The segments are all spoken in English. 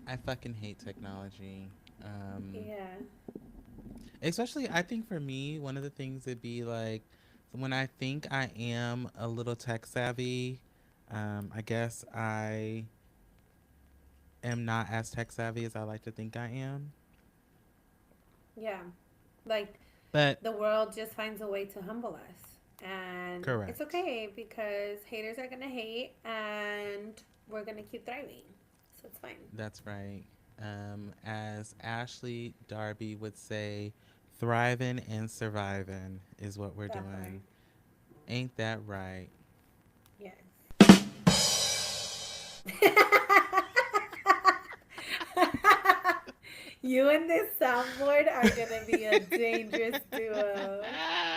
I fucking hate technology. Yeah. Especially, I think for me, one of the things would be like when I think I am a little tech savvy, I guess I am not as tech savvy as I like to think I am. Yeah. Like But the world just finds a way to humble us. And it's correct. okay because haters are going to hate and we're going to keep thriving. So it's fine. That's right. As Ashley Darby would say, thriving and surviving is what we're That part. doing. Ain't that right? Yes. You and this soundboard are going to be a dangerous duo.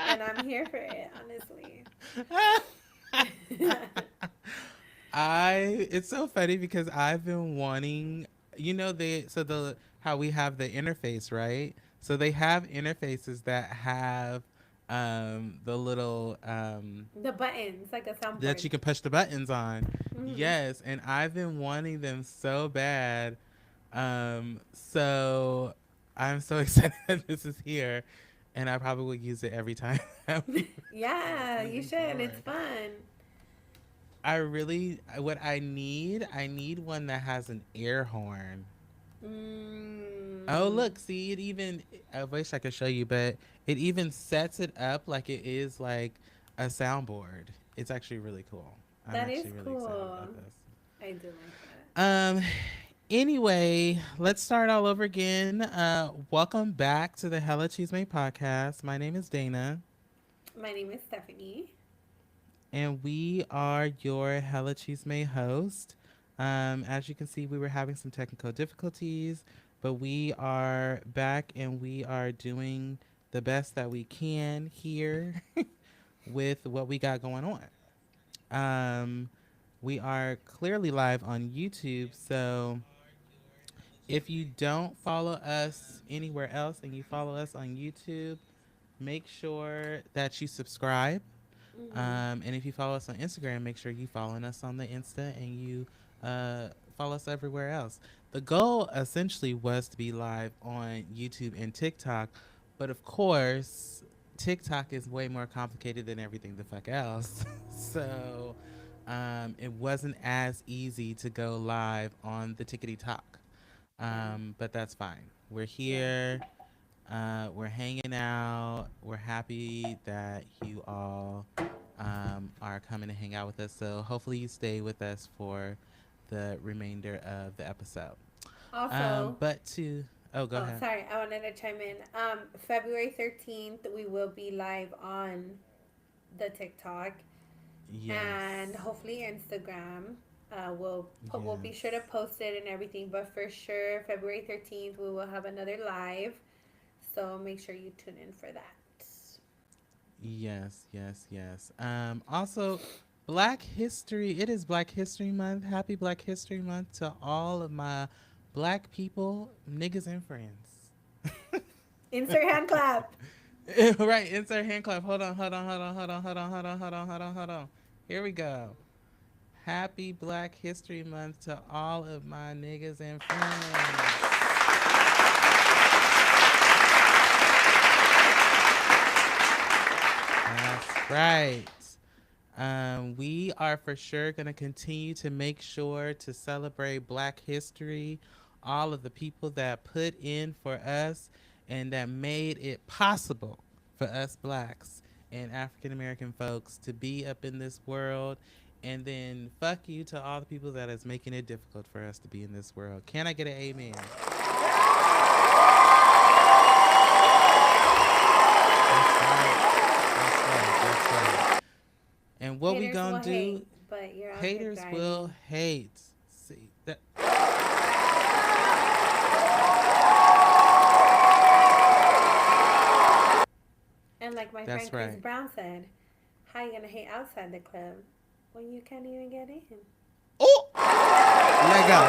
And I'm here for it, honestly. It's so funny because I've been wanting, the how we have the interface, right? So they have interfaces that have the little The buttons, like a that soundboard. you can push the buttons on. Hmm. Yes, and I've been wanting them so bad. So I'm so excited that this is here, and I probably will use it every time that we Yeah, you moving should. It's forward. fun. What I need one that has an air horn. Oh, Mm. look, see, I wish I could show you, but it even sets it up like it is like a soundboard. It's actually really cool. I'm That is actually really excited cool. about this. I do like that. Um, anyway, let's start all over again. Welcome back to the Hella Cheese Made podcast. My name is Dana, My name is Stephanie. and we are your Hella Cheese Made host. As you can see, we were having some technical difficulties, but we are back and we are doing the best that we can here with what we got going on. Um, we are clearly live on YouTube, so if you don't follow us anywhere else and you follow us on YouTube, make sure that you subscribe. Mm-hmm. And if you follow us on Instagram, make sure you following us on the Insta and you follow us everywhere else. The goal essentially was to be live on YouTube and TikTok, but of course, TikTok is way more complicated than everything the fuck else. So it wasn't as easy to go live on the Tickety Talk. Yeah. But that's fine. We're Yeah. here. We're hanging out. We're happy that you all are coming to hang out with us. So hopefully you stay with us for the remainder of the episode. Also, But to oh, go oh, ahead. sorry, I wanted to chime in. February 13th, we will be live on the TikTok and Yes, hopefully Instagram. We'll be sure to yes, post it and everything, but for sure, February 13th, we will have another live. So make sure you tune in for that. yes. Also, Black History. It is Black History Month. Happy Black History Month to all of my Black people, niggas, and friends. Insert hand clap. Right, insert hand clap. Hold on. Here we go. Happy Black History Month to all of my niggas and friends. That's right. We are for sure going to continue to make sure to celebrate Black history, all of the people that put in for us and that made it possible for us Blacks and African American folks to be up in this world. And then fuck you to all the people that is making it difficult for us to be in this world. Can I get an amen? That's right. That's right. And what we Haters gonna will do? hate, but you're out here Haters will thriving. hate. See that? And like my friend That's Chris right. Brown said, how you gonna hate outside the club when you can't even get in? Oh, let go.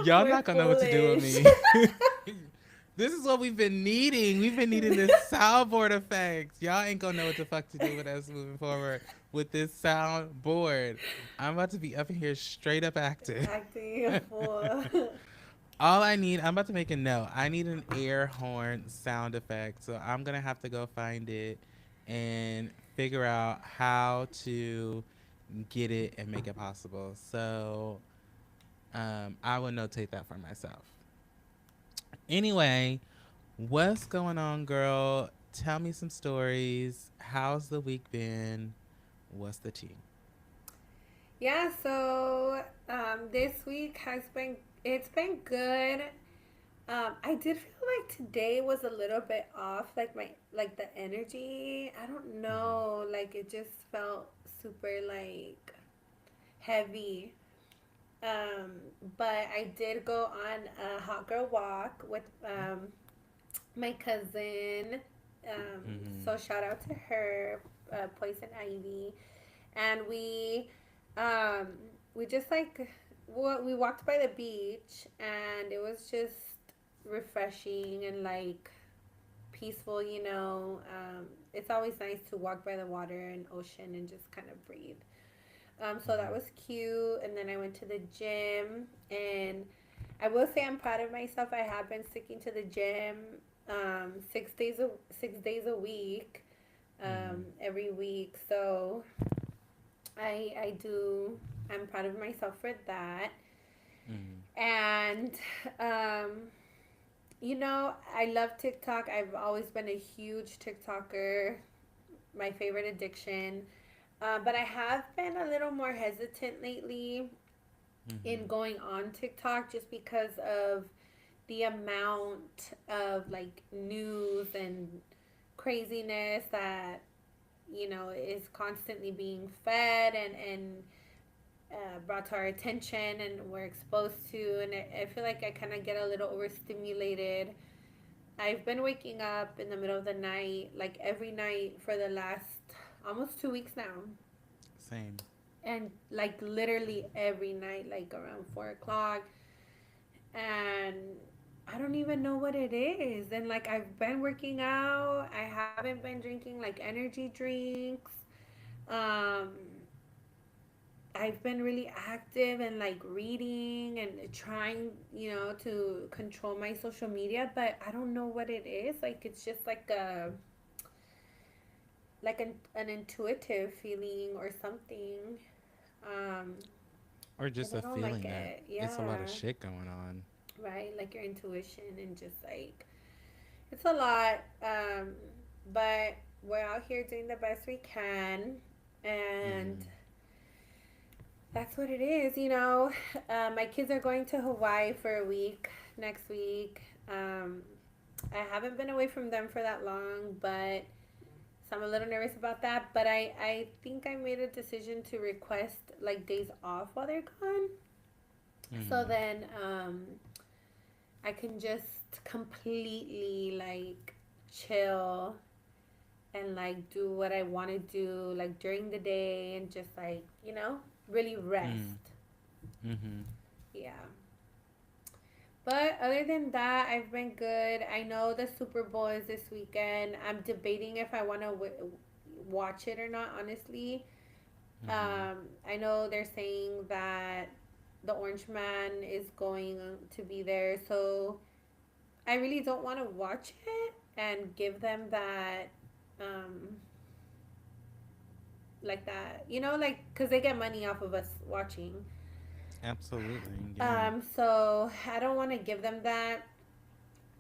Y'all We're not gonna know what to do with foolish. me. This is what we've been needing. We've been needing this soundboard effects. Y'all ain't gonna know what the fuck to do with us moving forward with this soundboard. I'm about to be up in here straight up acting. Acting a fool. All I need, I'm about to make a note. I need an air horn sound effect. So I'm gonna have to go find it and figure out how to get it and make it possible. So I will notate that for myself. Anyway, what's going on, girl? Tell me some stories. How's the week been? What's the tea? Yeah, so this week has been it's been good. I did feel like today was a little bit off, like the energy. I don't Mm-hmm. know, like it just felt super like heavy. Um, but I did go on a hot girl walk with my cousin. Mm-hmm. So shout out to her, Poison Ivy, and um, we just like we walked by the beach, and it was just refreshing and like peaceful. It's always nice to walk by the water and ocean and just kind of breathe. So that Mm-hmm. was cute. And then I went to the gym, and I will say I'm proud of myself. I have been sticking to the gym 6 days a week, Mm-hmm. every week. So I do. I'm proud of myself for that. Mm-hmm. And um, I love TikTok. I've always been a huge TikToker. My favorite addiction. But I have been a little more hesitant lately in Mm-hmm. going on TikTok just because of the amount of like news and craziness that is constantly being fed and brought to our attention and we're exposed to, and I feel like I kind of get a little overstimulated. I've been waking up in the middle of the night like every night for the last almost 2 weeks now, Same. and like literally every night like around 4 o'clock, and I don't even know what it is. And like I've been working out, I haven't been drinking like energy drinks. um I've been really active and like reading and trying, to control my social media, but I don't know what it is. Like it's just like an intuitive feeling or something. Um, Or and just I a don't like feeling that it. it's a lot of Yeah, shit going on. right. Like your intuition and just like it's a lot. But we're out here doing the best we can, and Mm-hmm. that's what it is. My kids are going to Hawaii for a week next week. Um, I haven't been away from them for that long, but so I'm a little nervous about that. But I think I made a decision to request like days off while they're gone. So Mm-hmm. then I can just completely like chill and like do what I want to do like during the day and just like, really Mm-hmm. rest. Mm-hmm. Yeah. But other than that, I've been good. I know the Super Bowl is this weekend. I'm debating if I want to watch it or not, honestly. Mm-hmm. I know they're saying that the Orange Man is going to be there. So I really don't want to watch it and give them that, um, like that, like, because they get money off of us watching. Absolutely. Yeah. So I don't want to give them that.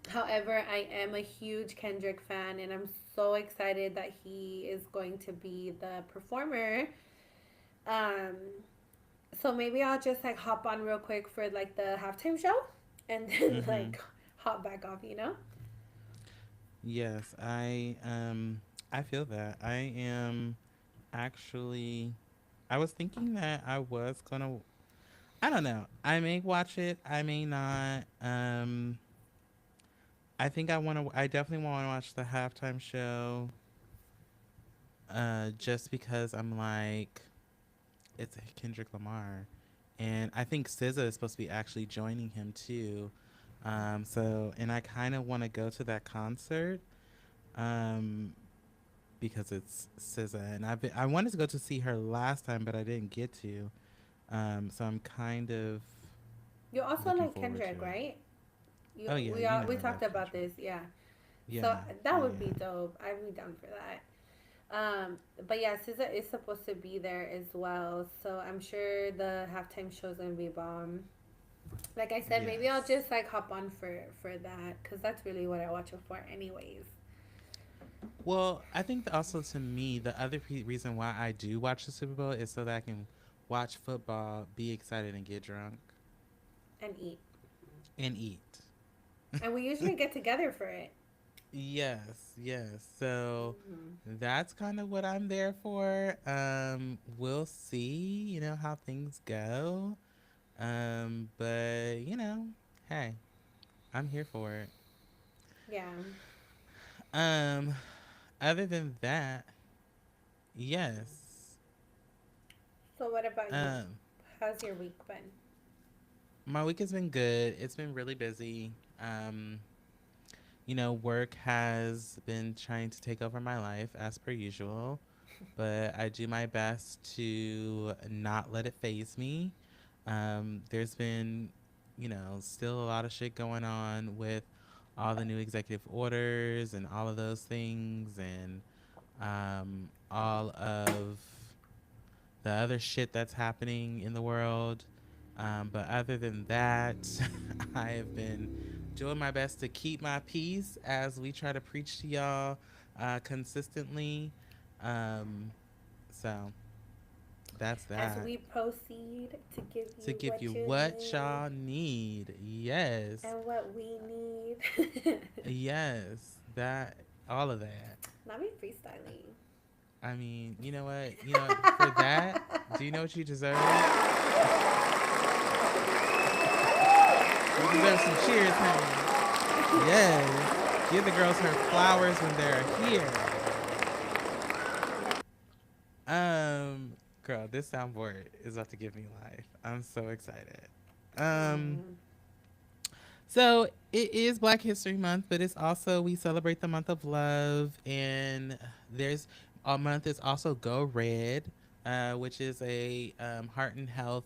However, I am a huge Kendrick fan, and I'm so excited that he is going to be the performer. Um, so maybe I'll just like hop on real quick for like the halftime show, and then Mm-hmm. like hop back off. Yes, I feel that. I am actually I was thinking that I was gonna I don't know. I may watch it, I may not. I think I definitely wanna watch the halftime show. Just because I'm like it's Kendrick Lamar and I think SZA is supposed to be actually joining him too. And I kind of want to go to that concert um, because it's SZA, and I wanted to go to see her last time, but I didn't get to. So I'm kind of You also looking like forward to Kendrick, it. right? Oh yeah, you know We I talked love about Kendrick. this, yeah. So Yeah, that yeah, would be yeah. dope. I'd be down for that. But yeah, SZA is supposed to be there as well, so I'm sure the halftime show's gonna be bomb. Like I said, maybe I'll Yes. just like hop on for that because that's really what I watch it for, anyways. Well, I think that also to me, the other reason why I do watch the Super Bowl is so that I can watch football, be excited, and get drunk And eat. and eat. And we usually get together for it. Yes, yes. So Hmm. that's kind of what I'm there for. We'll see, how things go. But hey, I'm here for it. Yeah. Um, Other than that, yes. So what about you? Um, How's your week been? my week has been good. It's been really busy. Work has been trying to take over my life as per usual, but I do my best to not let it phase me. There's been, still a lot of shit going on with all the new executive orders and all of those things, and all of the other shit that's happening in the world. But other than that, I have been doing my best to keep my peace as we try to preach to y'all consistently. Um, so that's As that. we proceed to give To you give you what you what need y'all need. Yes. and what we need. Yes. That, all of that. Not me freestyling. I mean, you know what? For that, do you know what you deserve? You deserve some cheers, honey. Yes. Give the girls her flowers when they're here. Girl, this soundboard is about to give me life. I'm so excited. Um, Mm. so it is Black History Month, but it's also we celebrate the month of love, and there's a month is also Go Red, which is a heart and health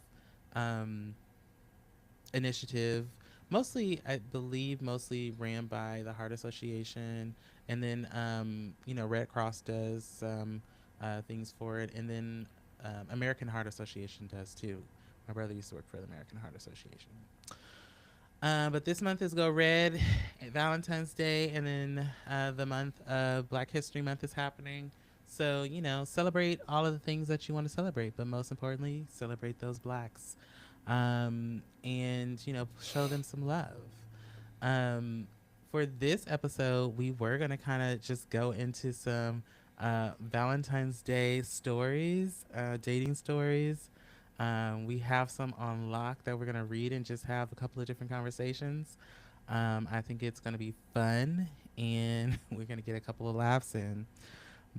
um, initiative, mostly I believe mostly ran by the Heart Association, and then Red Cross does some things for it, and then American Heart Association does too. My brother used to work for the American Heart Association. But this month is Go Red, Valentine's Day, and then the month of Black History Month is happening. So, celebrate all of the things that you want to celebrate, but most importantly, celebrate those blacks. And, show them some love. Um, for this episode, we were going to kind of just go into some Valentine's Day stories, dating stories. We have some on lock that we're going to read and just have a couple of different conversations. I think it's going to be fun and we're going to get a couple of laughs in.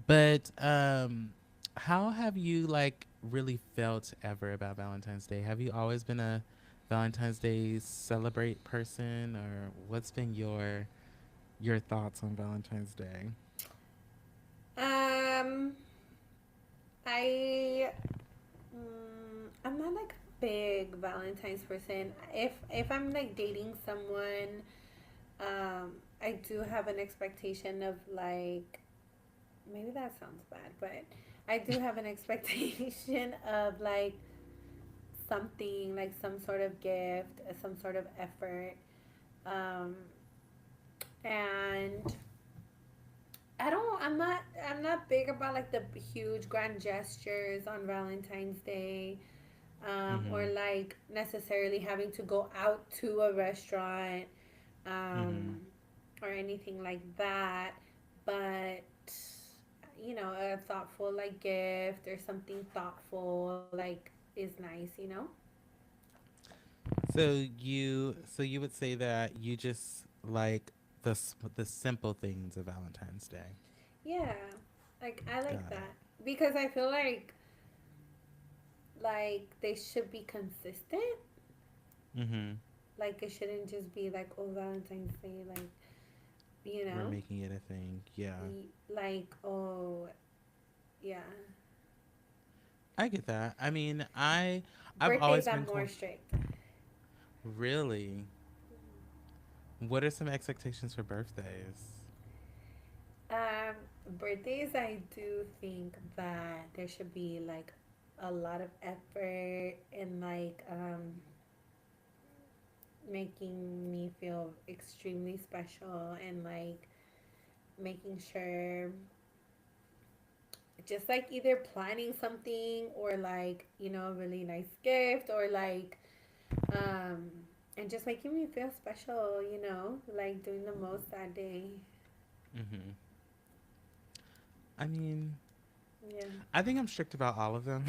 But how have you like really felt ever about Valentine's Day? Have you always been a Valentine's Day celebrate person, or what's been your thoughts on Valentine's Day? Um, I I'm not like a big Valentine's person. If I'm like dating someone, I do have an expectation of like maybe that sounds bad, but I do have an expectation of like something like some sort of gift, some sort of effort, um, and I'm not big about like the huge grand gestures on Valentine's Day, or Mm-hmm. like necessarily having to go out to a restaurant, Mm-hmm. um, or anything like that. But a thoughtful like gift or something thoughtful like is nice. So you would say that you just like the simple things of Valentine's Day. Yeah, like I like Got it. that because I feel like like they should be consistent. Mm-hmm. Like it shouldn't just be like, oh, Valentine's Day, like, you We're know, making it a thing. Yeah. like, oh, yeah. I get that. I mean, I've Birthdays, always I'm been more cool. strict. Really? What are some expectations for birthdays? Um, Birthdays, I do think that there should be like a lot of effort and like making me feel extremely special and like making sure just like either planning something or like, you know, a really nice gift or like um and just making me feel special, you know, like doing the most that day. Mm-hmm. I mean, Yeah. I think I'm strict about all of them.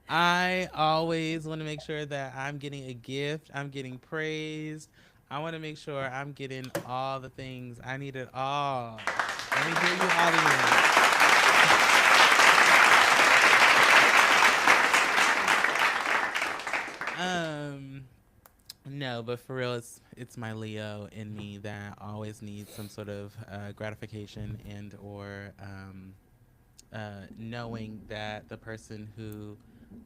I always want to make sure that I'm getting a gift, I'm getting praised. I want to make sure I'm getting all the things. I need it all. Let me hear you, audience. Um, no, but for real, it's my Leo in me that always needs some sort of gratification and or knowing that the person who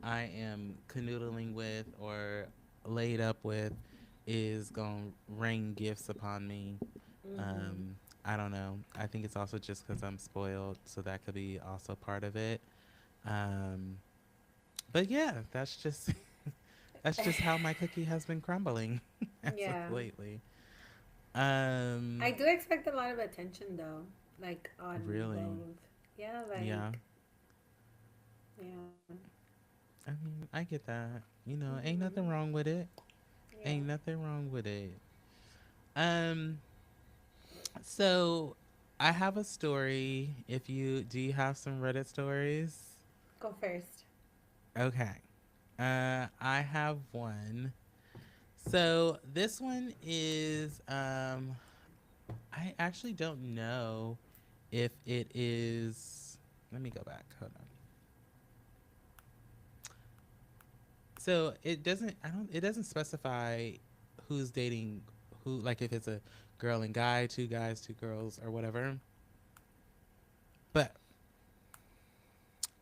I am canoodling with or laid up with is going to rain gifts upon me. Mhm. I don't know. I think it's also just because I'm spoiled, so that could be also part of it. Um, but yeah, that's just how my cookie has been crumbling as of Yeah. lately. I Um, do expect a lot of attention though, like on really, both. Yeah, yeah. like yeah. I mean, I get that. Ain't nothing Mhm. wrong with it. Yeah. Ain't nothing wrong with it. Um, so I have a story. If you do you have some Reddit stories? Go first. Okay. I have one. So this one is I actually don't know if it is. Let me go back. Hold on. So it doesn't. I don't. It doesn't specify who's dating who. Like if it's a girl and guy, two guys, two girls, or whatever. But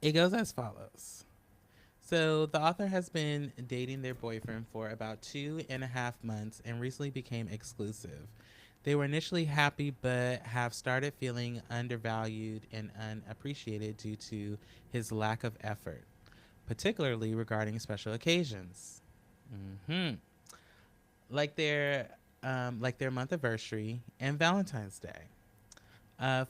it goes as follows. So the author has been dating their boyfriend for about 2.5 months and recently became exclusive. They were initially happy, but have started feeling undervalued and unappreciated due to his lack of effort, particularly regarding special occasions. Hmm Like their month anniversary and Valentine's Day.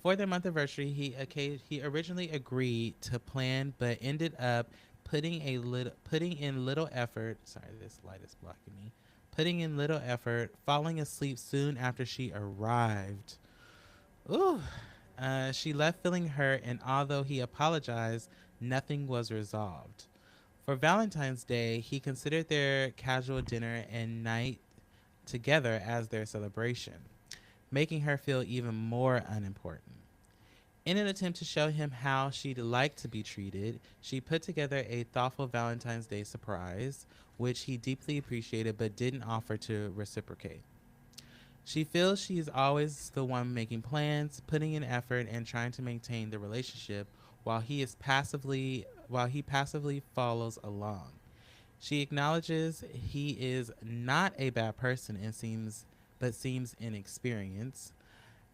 For their month anniversary, he originally agreed to plan, but ended up putting in little effort. Sorry, this light is blocking me. Putting in little effort, falling asleep soon after she arrived. Ooh. She left feeling hurt, and although he apologized, nothing was resolved. For Valentine's Day, he considered their casual dinner and night together as their celebration, making her feel even more unimportant. In an attempt to show him how she'd like to be treated, she put together a thoughtful Valentine's Day surprise, which he deeply appreciated but didn't offer to reciprocate. She feels she's always the one making plans, putting in effort, and trying to maintain the relationship while he passively follows along. She acknowledges he is not a bad person and seems inexperienced,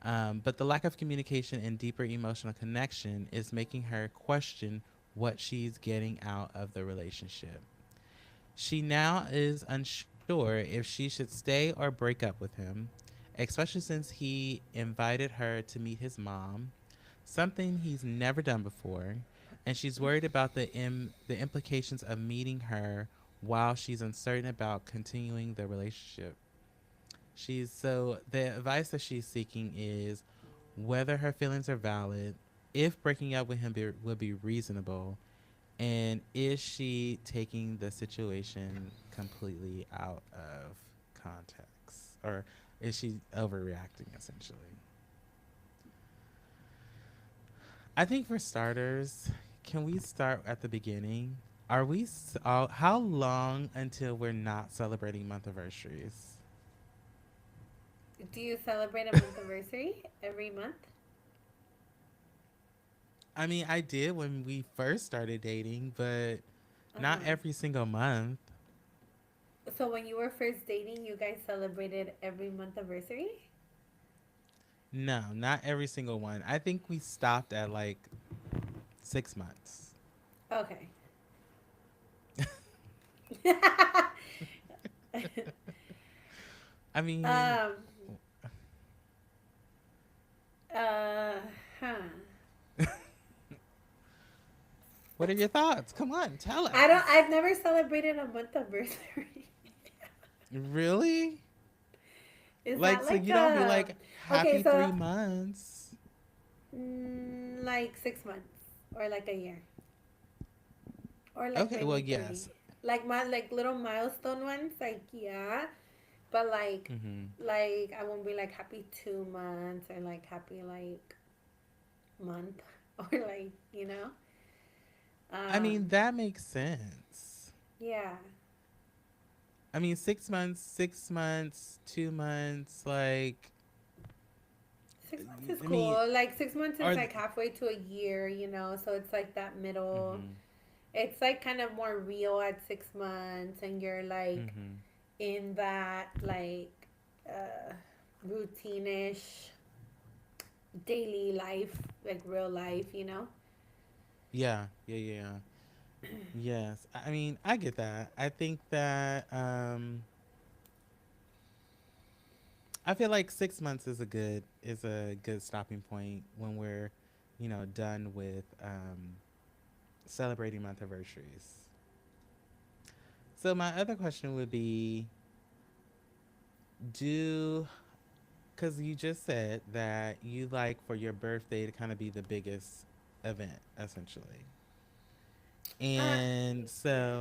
but the lack of communication and deeper emotional connection is making her question what she's getting out of the relationship. She now is unsure if she should stay or break up with him, especially since he invited her to meet his mom, something he's never done before, and she's worried about the implications of meeting her while she's uncertain about continuing the relationship. The advice that she's seeking is whether her feelings are valid, if breaking up with him would be reasonable, and is she taking the situation completely out of context, or is she overreacting essentially? I think for starters, can we start at the beginning? Are we how long until we're not celebrating month anniversaries? Do you celebrate a month anniversary every month? I mean, I did when we first started dating, but not Uh-huh. every single month. So when you were first dating, you guys celebrated every month anniversary? No, not every single one. I think we stopped at like 6 months. Okay. I mean, um. Uh. Huh. what are your thoughts? Come on, tell I don't. us. I've never celebrated a month anniversary. Really? Is Like, that so like you don't be a? like, Okay, happy so 3 months? like 6 months or like a year or like Okay, well, maybe 30. yes. Like my like little milestone ones, like yeah, but Hmm. like I won't be like happy 2 months or like happy like month or like I um mean, that makes sense. yeah. I mean, 6 months, 6 months, 2 months, like, 6 months is I mean, cool. Like 6 months is are, like halfway to a year, so it's like that middle. mm-hmm, It's like kind of more real at 6 months, and you're like mm-hmm. in that like uh routine-ish daily life, like real life. Yeah, yeah, yeah, yeah. Yes. I mean, I get that. I think that I feel like 6 months is a good stopping point when we're, done with celebrating month anniversaries. So my other question would be, do because you just said that you like for your birthday to kind of be the biggest event, essentially. uh And yeah.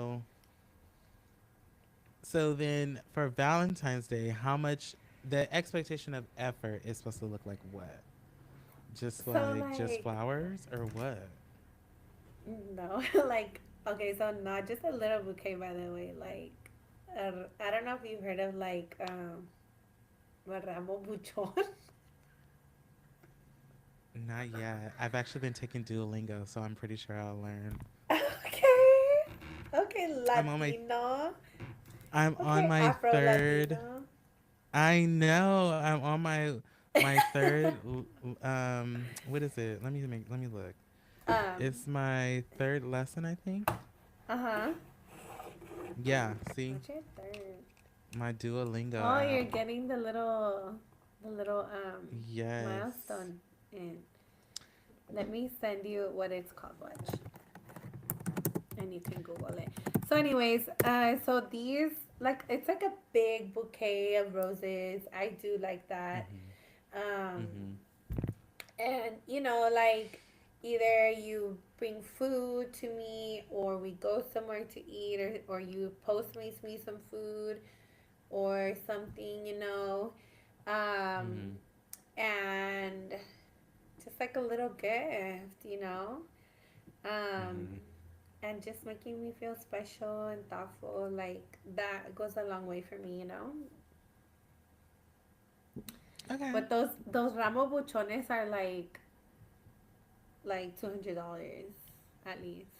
so then for Valentine's Day, how much the expectation of effort is supposed to look like what? So Just like flowers or what? no, like okay, so not just a little bouquet, by the way. Like I don't know if you've heard of like ramo buchon. Not yet. I've actually been taking Duolingo, so I'm pretty sure I'll learn. Okay. Okay, I'm on my Latino. I'm on Okay, my Afro third. Latino. I know. I'm on my third what is it? Let me look. um, It's my third lesson, I think. uh-huh. Yeah, see? What's your third? My Duolingo Oh, app. you're getting the little Yes. milestone in. Let me send you what it's called. Watch, and you can Google it. So, anyways, so these like it's like a big bouquet of roses. I do like that. Mhm. Um, Mhm. and like either you bring food to me, or we go somewhere to eat, or you postmates me some food or something. Um, Mhm. and just like a little gift. Um, Mhm. and just making me feel special and thoughtful, like that goes a long way for me. Okay. But those ramo buchones are like $200 at least.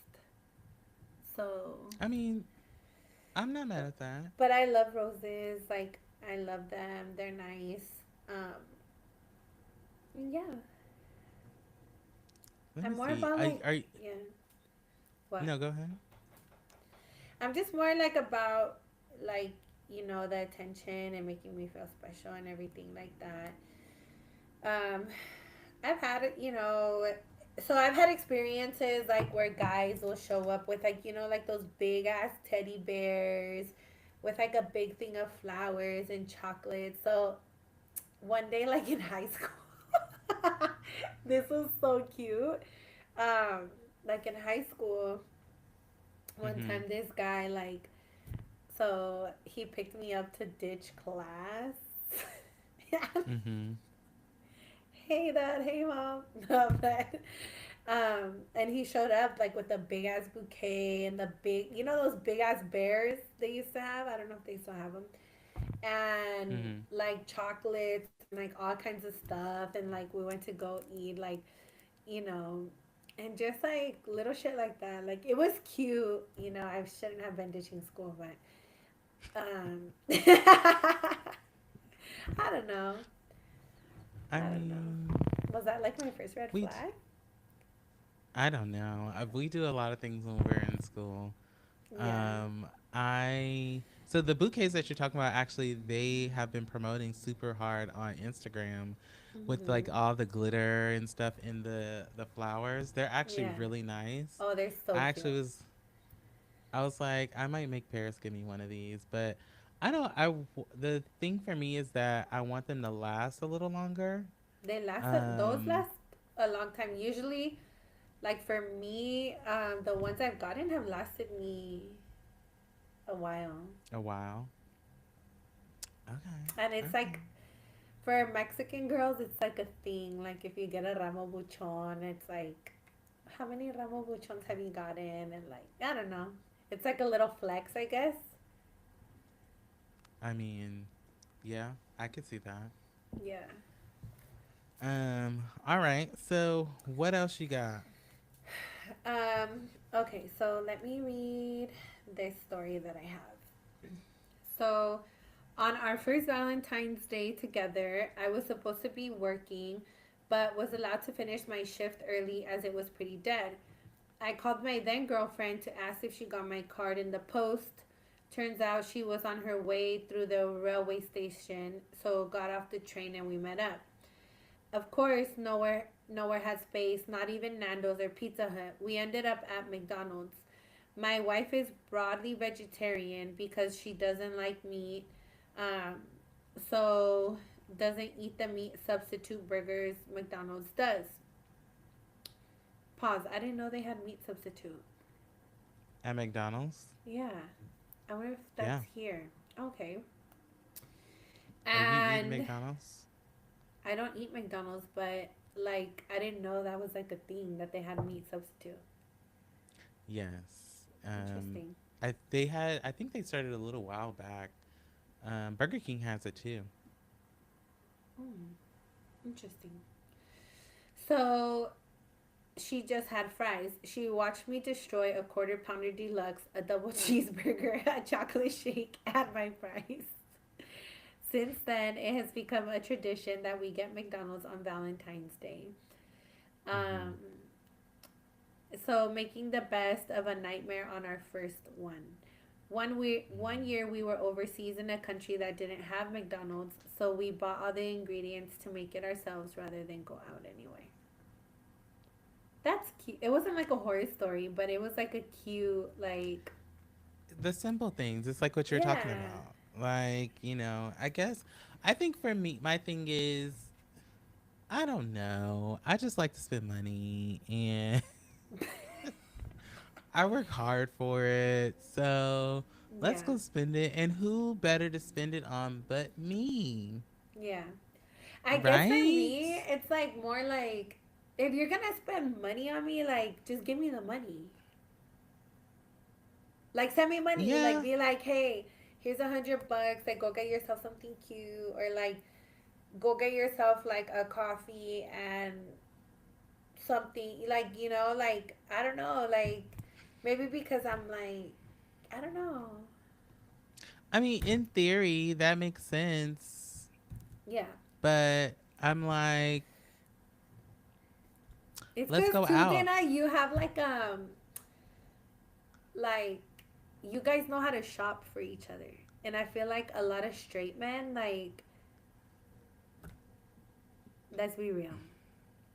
So, I mean, I'm not mad at that. but I love roses. Like I love them. They're nice. Yeah. Let me I'm more see. about like I yeah. What? No, go ahead. I'm just more like about like the attention and making me feel special and everything like that. Um, I've had so I've had experiences like where guys will show up with like like those big ass teddy bears with like a big thing of flowers and chocolate. So one day like in high school, this was so cute. Um, like in high school, one time Mhm. this guy like so he picked me up to ditch class. Mhm. Hey dad, hey mom. No, but And he showed up like with a big ass bouquet and the big, you know, those big ass bears they used to have. I don't know if they still have them. And Mm-hmm. like chocolates and like all kinds of stuff. And like we went to go eat, like, you know, and just like little shit like that. Like it was cute. You know, I shouldn't have been ditching school, but I don't know. I I don't know. mean, Was that like my first red we. flag? I don't know. We do a lot of things when we're in school. Yeah. I so the bouquets that you're talking about actually they have been promoting super hard on Instagram with like Hmm. all the glitter and stuff in the flowers. They're actually Yeah. really nice. Oh, they're so I cute. actually was I was like I might make Paris give me one of these, but I don't I the thing for me is that I want them to last a little longer. Those Um last a long time. Usually, like for me, the ones I've gotten have lasted me a while. a while. Okay. And it's like, Okay. for Mexican girls, it's like a thing. Like if you get a ramo buchon, it's like, how many ramo buchons have you gotten? And like, I don't know. It's like a little flex, I guess. I mean, yeah, I could see that. Yeah. All right. So what else you got? Okay, so let me read this story that I have. So, on our first Valentine's Day together, I was supposed to be working, but was allowed to finish my shift early as it was pretty dead. I called my then girlfriend to ask if she got my card in the post. Turns out she was on her way through the railway station, so got off the train and we met up. Of course, nowhere had space, not even Nando's or Pizza Hut. We ended up at McDonald's. My wife is broadly vegetarian because she doesn't like meat. Um, so doesn't eat the meat substitute burgers McDonald's does. Pause. I didn't know they had meat substitute. At McDonald's? Yeah. I wonder if Yeah. that's here. Okay. Oh, you eat And McDonald's? I don't eat McDonald's, but like I didn't know that was like a thing that they had meat substitute. Yes. Interesting. I think they started a little while back. Burger King has it too. Hmm. Interesting. So she just had fries. She watched me destroy a quarter pounder deluxe, a double cheeseburger, a chocolate shake, and my fries. Since then, it has become a tradition that we get McDonald's on Valentine's Day. Mm-hmm. Um, so making the best of a nightmare on our first one. One Mm-hmm. year we were overseas in a country that didn't have McDonald's, so we bought all the ingredients to make it ourselves rather than go out anyway. That's cute. It wasn't like a horror story, but it was like a cute, like, The simple things. It's like what you're talking yeah. about. Like, I guess I think for me my thing is I don't know. I just like to spend money and I work hard for it. So let's Yeah. go spend it. And who better to spend it on but me? Yeah. I guess for Right? me, it's like more like, if you're gonna spend money on me, like just give me the money. Like send me money. Like Yeah. be like, hey, here's $100. Like go get yourself something cute, or like go get yourself like a coffee and something. Like like I don't know. Like maybe because I'm like I don't know. I mean, in theory, that makes sense. Yeah, But I'm like, it's let's because go too, out. Dana, you have like you guys know how to shop for each other, and I feel like a lot of straight men, like, let's be real,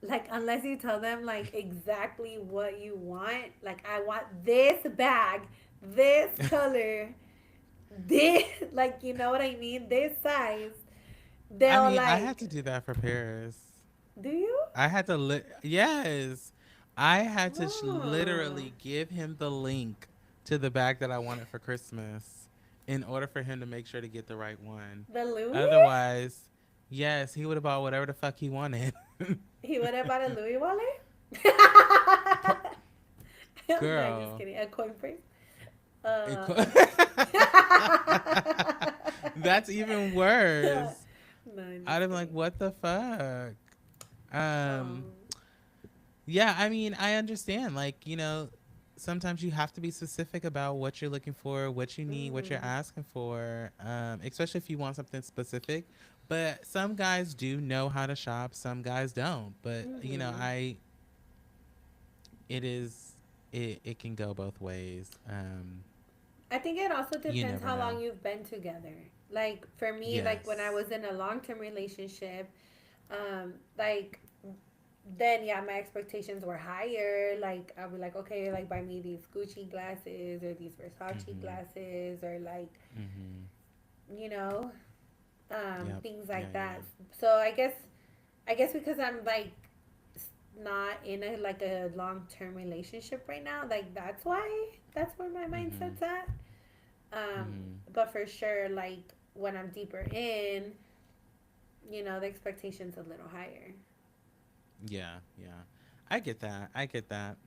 like unless you tell them like exactly what you want, like I want this bag, this color, this, like, you know what I mean, this size, I they'll mean, I had to like, do that for Paris. do you? I had to, yes. I had to Oh, literally give him the link to the bag that I wanted for Christmas in order for him to make sure to get the right one. the Louis. Otherwise, yes, he would have bought whatever the fuck he wanted. He would have bought a Louis wallet. Pro- No, just Girl. kidding. A coin purse. Uh, That's even worse. no, I'm I'd just have been like, kidding. what the fuck? Um, Um, yeah, I mean, I understand. Like, sometimes you have to be specific about what you're looking for, what you need, what you're mm-hmm, asking for, especially if you want something specific. But some guys do know how to shop, some guys don't. But, mm-hmm. it is, it can go both ways. I think it also You depends never how long know. you've been together. Like for me, like when I Yes. was in a long term relationship, like then yeah, my expectations were higher. Like I'll be like, okay, like buy me these Gucci glasses or these Versace Mm-hmm. glasses or like Mm-hmm. you know, Yep. things Yeah, like that. yeah. So I guess because I'm like not in a like a long term relationship right now, like that's where my Mm-hmm. mindset's at. Um, Mm-hmm. but for sure, like when I'm deeper in, the expectation's a little higher. Yeah, yeah. I get that. I get that.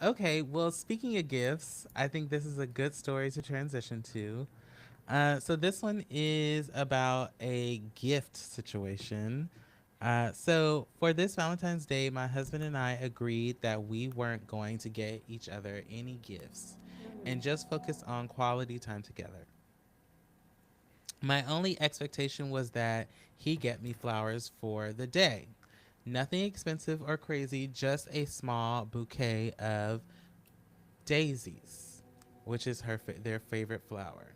Okay, well, speaking of gifts, I think this is a good story to transition to. So this one is about a gift situation. So for this Valentine's Day, my husband and I agreed that we weren't going to get each other any gifts and Mm-hmm. just focus on quality time together. My only expectation was that he get me flowers for the day. Nothing expensive or crazy, just a small bouquet of daisies, which is their favorite flower.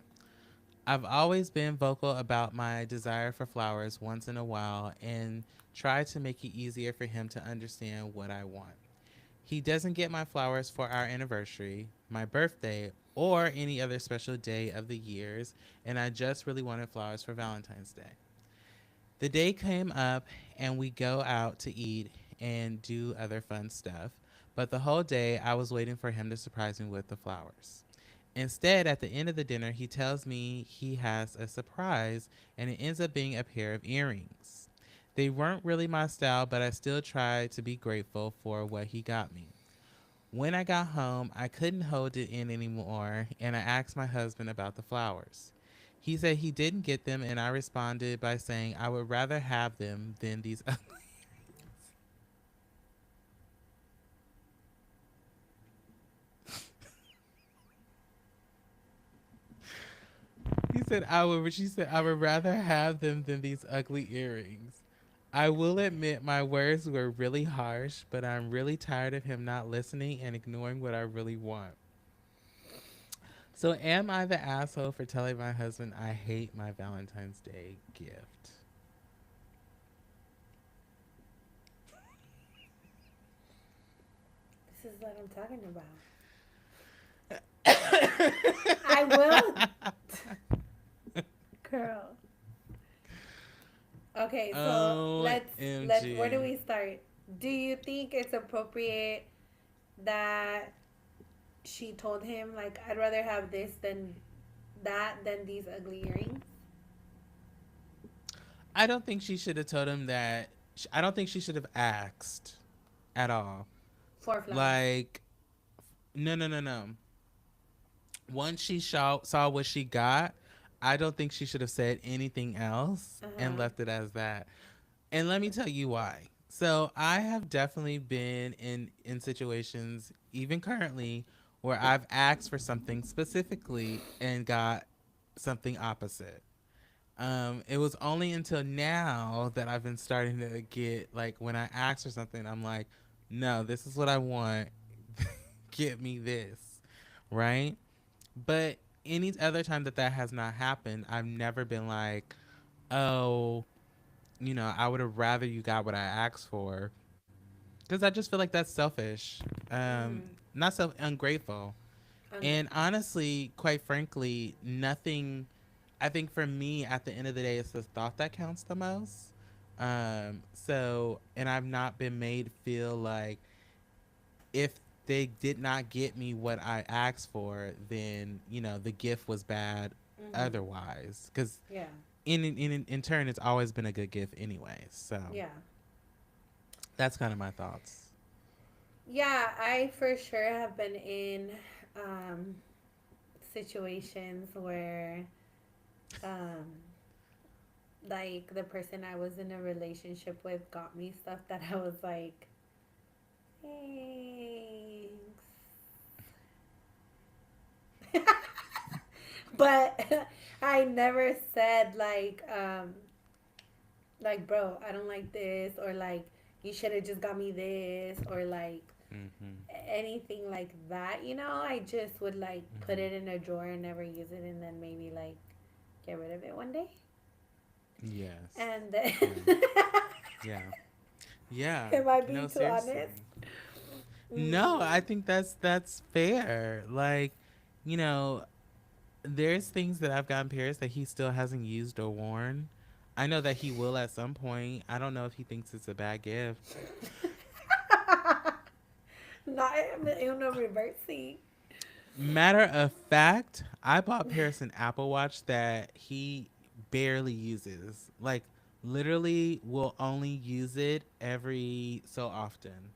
I've always been vocal about my desire for flowers once in a while and try to make it easier for him to understand what I want. He doesn't get my flowers for our anniversary, my birthday, or any other special day of the years, and I just really wanted flowers for Valentine's Day. The day came up and we go out to eat and do other fun stuff, but the whole day I was waiting for him to surprise me with the flowers. Instead, at the end of the dinner, he tells me he has a surprise and it ends up being a pair of earrings. They weren't really my style, but I still tried to be grateful for what he got me. When I got home, I couldn't hold it in anymore and I asked my husband about the flowers. He said he didn't get them, and I responded by saying I would rather have them than these. He said I would. She said I would rather have them than these ugly earrings. I will admit my words were really harsh, but I'm really tired of him not listening and ignoring what I really want. So, am I the asshole for telling my husband I hate my Valentine's Day gift? This is what I'm talking about. I will, girl. Okay, so let's where do OMG. we start? Do you think it's appropriate that she told him like I'd rather have this than that than these ugly earrings I don't think she should have told him that. I don't think she should have asked at all. for flowers? Like, no, no, no, no. Once she saw what she got, I don't think she should have said anything else Uh and huh. left it as that. And let me tell you why. So I have definitely been in situations, even currently, where I've asked for something specifically and got something opposite. It was only until now that I've been starting to get like when I ask for something, I'm like, no, this is what I want. Get me this, right? But any other time that that has not happened, I've never been like, oh, I would have rather you got what I asked for, because I just feel like that's selfish, Mm-hmm. not so ungrateful. And Ungrateful. honestly, quite frankly, nothing. I think for me, at the end of the day, it's the thought that counts the most. And I've not been made feel like if they did not get me what I asked for, then the gift was bad. Mm-hmm. Otherwise, because Yeah. in turn, it's always been a good gift, anyways. So Yeah. that's kind of my thoughts. Yeah, I for sure have been in um, situations where, um, like, the person I was in a relationship with got me stuff that I was like, thanks. But I never said, like, bro, I don't like this, or like, you should have just got me this, or like, Mm-hmm. anything like that, I just would like put Mm-hmm. it in a drawer and never use it, and then maybe like get rid of it one day. Yes. And then Yeah. Yeah. Yeah. am I No, being too honest? seriously. No, I Mm-mm. think that's fair. Like, you know, there's things that I've gotten Paris that he still hasn't used or worn. I know that he will at some point. I don't know if he thinks it's a bad gift. Not in a reversing. Matter of fact, I bought Paris an Apple Watch that he barely uses. Like, literally, will only use it every so often.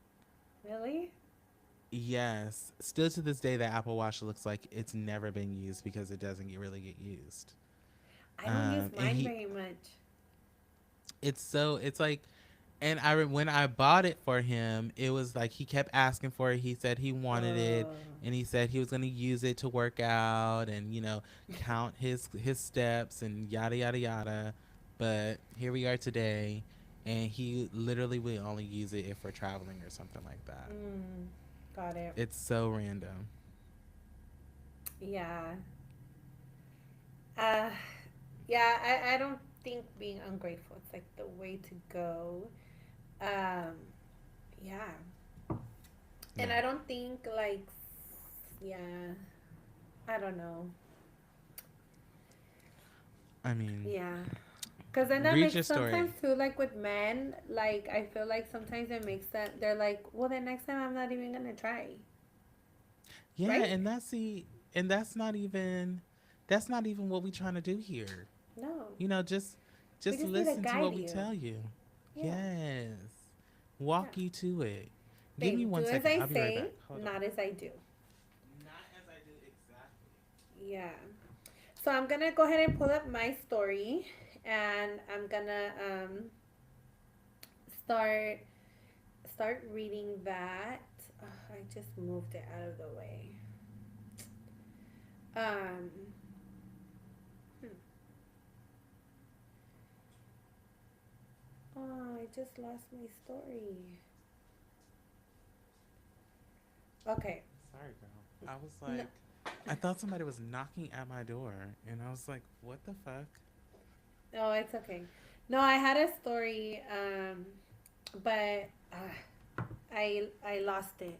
Really? Yes. Still to this day, the Apple Watch looks like it's never been used because it doesn't really get used. I don't use And mine very much. it's like, and when I bought it for him, it was like he kept asking for it. He said he wanted it, Oh. and he said he was gonna use it to work out and count his steps and yada yada yada. But here we are today, and he literally will only use it if we're traveling or something like that. Mm, got it. It's so random. Yeah. Uh, yeah, I don't think being ungrateful is like the way to go. Um, yeah. And Yeah. I don't think like, yeah, I don't know. I mean, Yeah. Because then that read makes your sometimes story. too, like with men, like I feel like sometimes it makes that they're like, well, the next time I'm not even gonna try, Yeah, right? and that's not even what we trying to do here. No, Just we just just need to listen to guide what we you. tell you. Yeah, Yes. yeah. Walk you to it. Give me Babe, one do as second. I I'll be right back. say, Hold on. not as I do. Not as I do exactly. Yeah. So I'm gonna go ahead and pull up my story, and I'm gonna start start reading that. I just moved it out of the way. Um. hmm. Oh, I just lost my story. Okay. Sorry, girl. I was No. like I thought somebody was knocking at my door and I was like, "What the fuck?" Oh, it's okay. No, I had a story, but I lost it.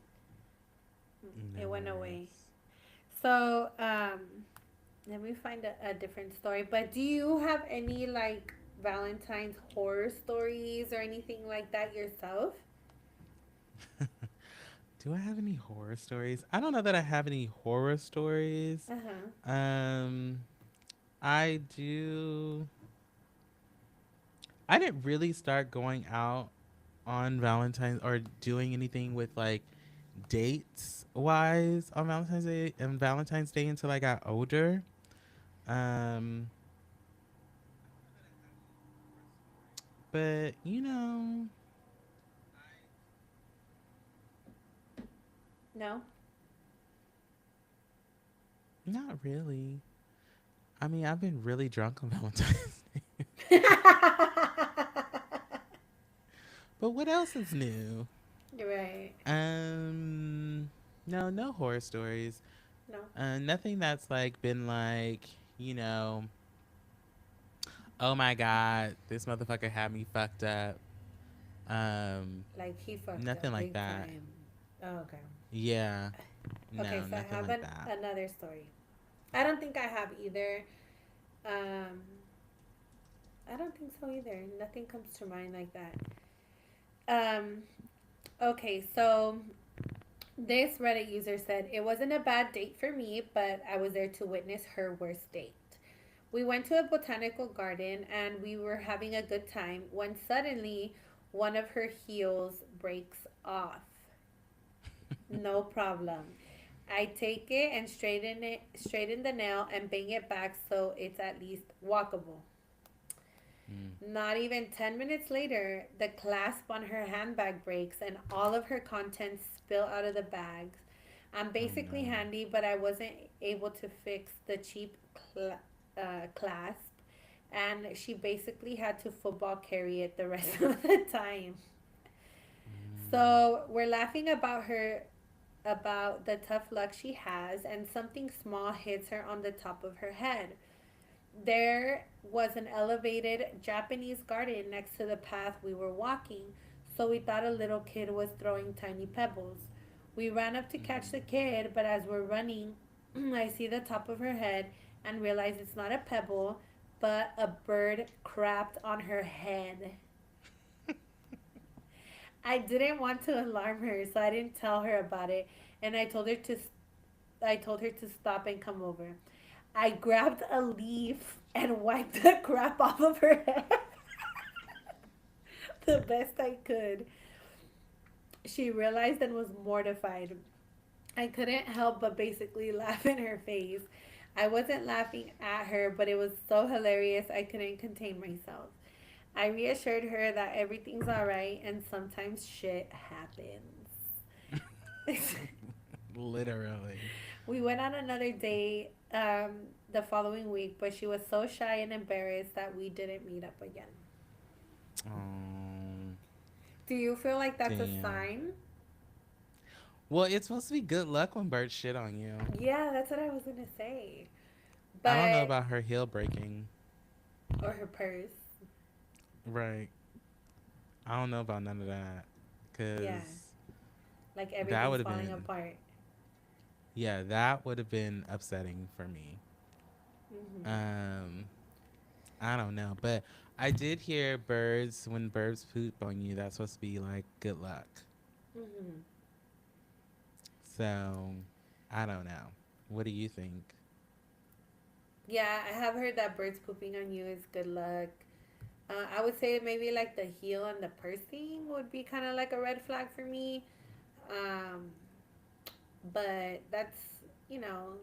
No It went away. worries. So, let me find a different story. But do you have any like Valentine's horror stories or anything like that yourself? Do I have any horror stories? I don't know that I have any horror stories. Uh huh. Um I do I didn't really start going out on Valentine's or doing anything with like dates wise on Valentine's Day until I got older. Um but No. not really. I mean, I've been really drunk on Valentine's Day. But what else is new? Right. No, no horror stories. No. Nothing that's like been like, you know, oh my god, this motherfucker had me fucked up. Um, Like he fucked Nothing up like big that. time. Oh, okay. Yeah, Okay, no, so I nothing have like that. another story. I don't think I have either. Um, I don't think so either. Nothing comes to mind like that. Um, okay, so this Reddit user said, it wasn't a bad date for me, but I was there to witness her worst date. We went to a botanical garden and we were having a good time when suddenly one of her heels breaks off. No problem. I take it and straighten the nail and bang it back so it's at least walkable. Mm. Not even 10 minutes later, the clasp on her handbag breaks and all of her contents spill out of the bags. I'm Oh basically no. handy, but I wasn't able to fix the cheap clasp, and she basically had to football carry it the rest of the time. Mm. So we're laughing about her, about the tough luck she has, and something small hits her on the top of her head. There was an elevated Japanese garden next to the path we were walking, so we thought a little kid was throwing tiny pebbles. We ran up to catch the Mm. kid, but as we're running, I see the top of her head and realize it's not a pebble, but a bird crapped on her head. I didn't want to alarm her, so I didn't tell her about it, and I told her to stop and come over. I grabbed a leaf and wiped the crap off of her head the best I could. She realized and was mortified. I couldn't help but basically laugh in her face. I wasn't laughing at her, but it was so hilarious I couldn't contain myself. I reassured her that everything's alright and sometimes shit happens. Literally. We went on another date the following week, but she was so shy and embarrassed that we didn't meet up again. Oh, Do you feel like that's a damn. sign? Well, it's supposed to be good luck when birds shit on you. Yeah, that's what I was gonna say. I don't know But about her heel breaking. or her purse. Right. I don't know about none of that. Yeah, Because like that everything's would have falling been, apart. yeah, that would have been upsetting for me. Mhm. Um, I don't know. But I did hear birds, when birds poop on you, that's supposed to be like good luck. Mhm. So I don't know. What do you think? Yeah, I have heard that birds pooping on you is good luck. I would say maybe like the heel and the purse thing would be kind of like a red flag for me. Um, but that's you know,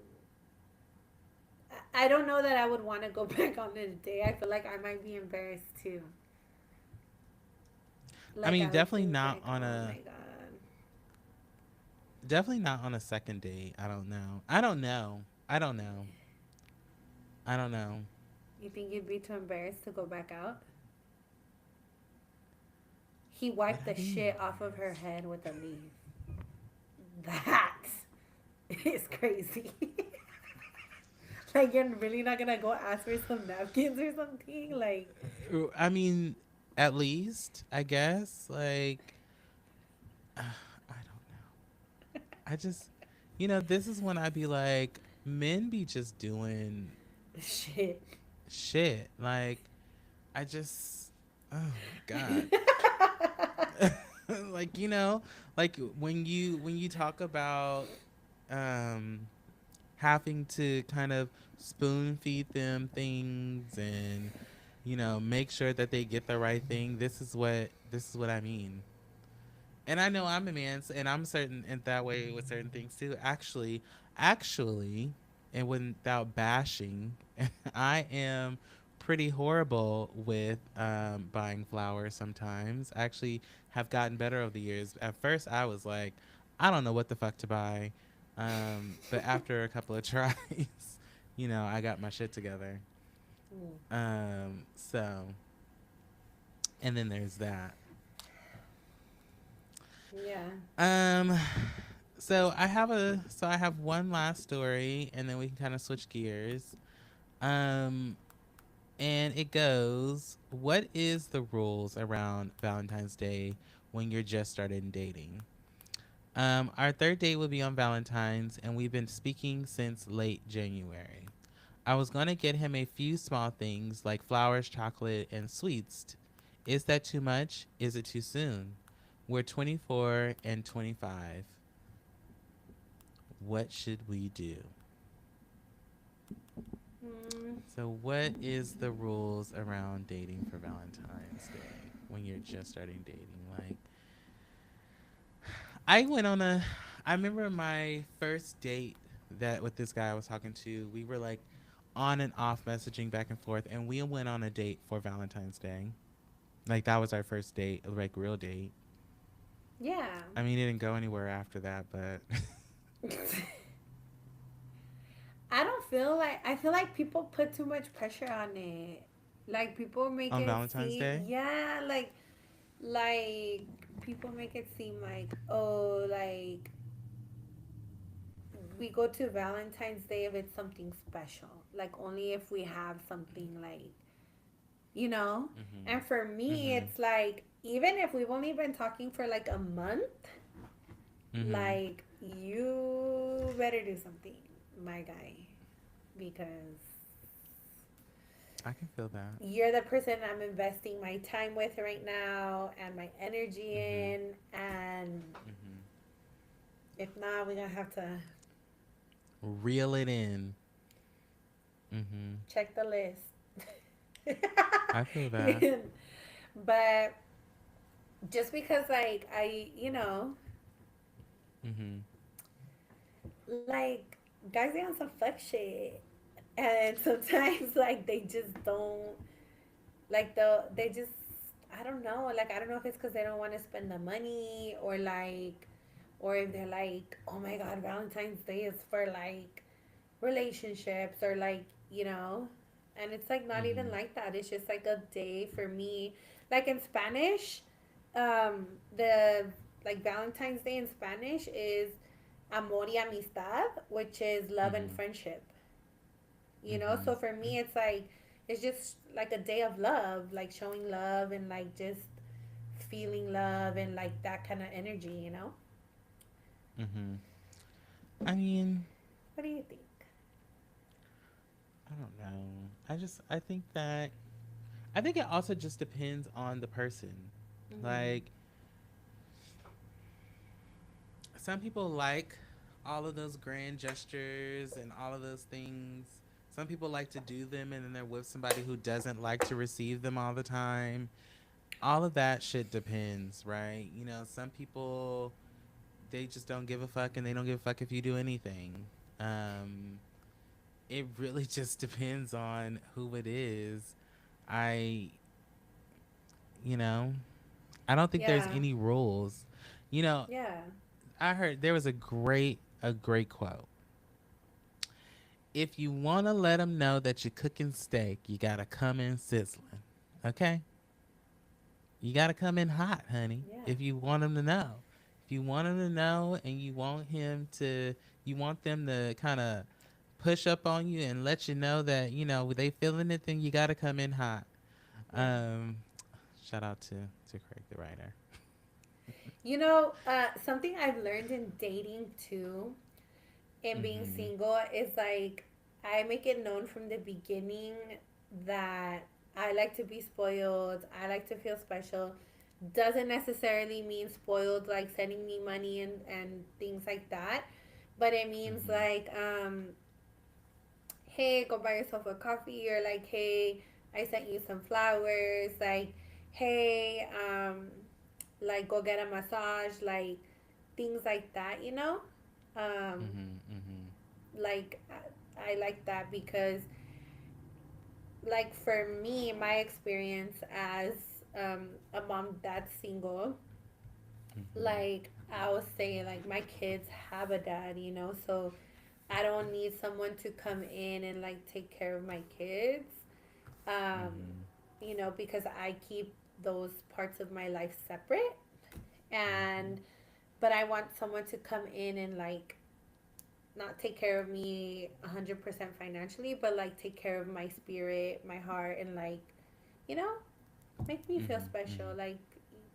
I don't know that I would want to go back on this day. I feel like I might be embarrassed too. I Like mean, I would think like, oh my god. definitely not on a second date. I don't know. I don't know. I don't know. I don't know. You think you'd be too embarrassed to go back out? He Would wiped I the be shit off of her embarrassed? head with a leaf. That is crazy. Like you're really not gonna go ask for some napkins or something? Like I mean, at least I guess. Like, I don't know. I just, this is when I be like, men be just doing shit. shit. Like, I just, oh my god. Like, like when you talk about um having to kind of spoon feed them things and make sure that they get the right thing. This is what I mean. And I know I'm a man, and I'm certain in that way with certain things too. Actually, and without bashing, I am pretty horrible with buying flowers. Sometimes I actually have gotten better over the years. At first, I was like, I don't know what the fuck to buy, but after a couple of tries, I got my shit together. Mm, So, and then there's that. yeah. Um, so I have one last story, and then we can kind of switch gears. Um, and it goes, what is the rules around Valentine's Day when you're just started dating? Our third date will be on Valentine's, and we've been speaking since late January. I was gonna get him a few small things like flowers, chocolate, and sweets. Is that too much? Is it too soon? We're 24 and 25. What should we do? Mm, So, what is the rules around dating for Valentine's Day when you're just starting dating? Like, I went on a I remember my first date that with this guy I was talking to. We were like on and off messaging back and forth, and we went on a date for Valentine's Day. Like that was our first date, like real date. Yeah. I mean, it didn't go anywhere after that, but I don't feel like I feel like people put too much pressure on it. Like people make on it Valentine's seem, Day. yeah, like people make it seem like, oh, like we go to Valentine's Day if it's something special. Like only if we have something like, you know? Mhm. And for me, Mhm. it's like even if we've only been talking for like a month, Mhm. like you better do something, my guy, because I can feel that. you're the person I'm investing my time with right now and my energy Mhm. in. And Mhm. if not, we're going to have to Reel it in. Mhm. check the list. I feel that. But just because, like, Mhm. like, guys be on some fuck shit. And sometimes, like, they just don't, like, they just, I don't know. Like, I don't know if it's because they don't want to spend the money or, like, or if they're like, oh my God, Valentine's Day is for, like, relationships or like, and it's like not even Mhm. like that. It's just like a day for me. Like in Spanish, the like Valentine's Day in Spanish is amor y amistad, which is love and Mhm. friendship. So Mhm. for me it's like it's just like a day of love, like showing love and like just feeling love and like that kind of energy. Mhm. I mean, What do you think? I don't know. I think that I think it also just depends on the person. Mm-hmm. Like some people like all of those grand gestures and all of those things. Some people like to do them and then they're with somebody who doesn't like to receive them all the time. All of that shit depends, right? Some people they just don't give a fuck and they don't give a fuck if you do anything. Um it really just depends on who it is. I you know, I don't think there's Yeah. any rules. You know, Yeah. I heard there was a great quote. If you want to let them know that you're cooking steak, you got to come in sizzling. Okay? You got to come in hot, honey, Yeah. if you want them to know. If you want him to know and you want them to kind of push up on you and let you know that, they feeling it, then you got to come in hot. Yeah. Um, Shout out to Craig, the writer. Something I've learned in dating too, in being Mm-hmm. single, is like I make it known from the beginning that I like to be spoiled. I like to feel special. Doesn't necessarily mean spoiled like sending me money and things like that. But it means Mm-hmm. like, hey, go buy yourself a coffee, or like, hey, I sent you some flowers, like, hey, like go get a massage, like things like that. Um, Mm-hmm. Mm-hmm. like I like that because, like, for me, my experience as a mom that's single, Mm-hmm. like I was saying, like my kids have a dad, so I don't need someone to come in and like take care of my kids, um, Mm-hmm. because I keep those parts of my life separate. Mm-hmm. And but I want someone to come in and like not take care of me 100% financially, but like take care of my spirit, my heart, and like, you know, make me feel Mm-hmm. special. Mm-hmm. Like,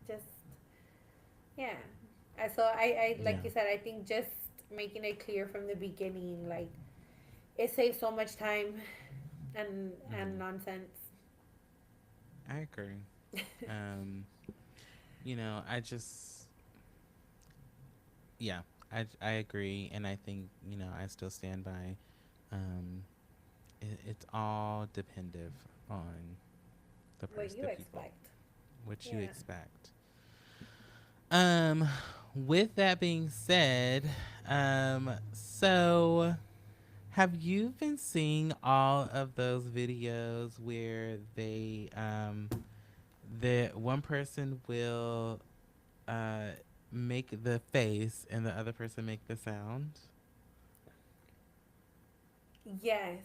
just, yeah. So I like Yeah. you said, I think just making it clear from the beginning, like, it saves so much time and Mm-hmm. nonsense. I agree. Um, I just, yeah, I agree, and I think I still stand by. Um, it's all dependent on What you the people, expect. what you Yeah. expect. Um, with that being said, so have you been seeing all of those videos where the one person will uh, make the face and the other person make the sound? Yes.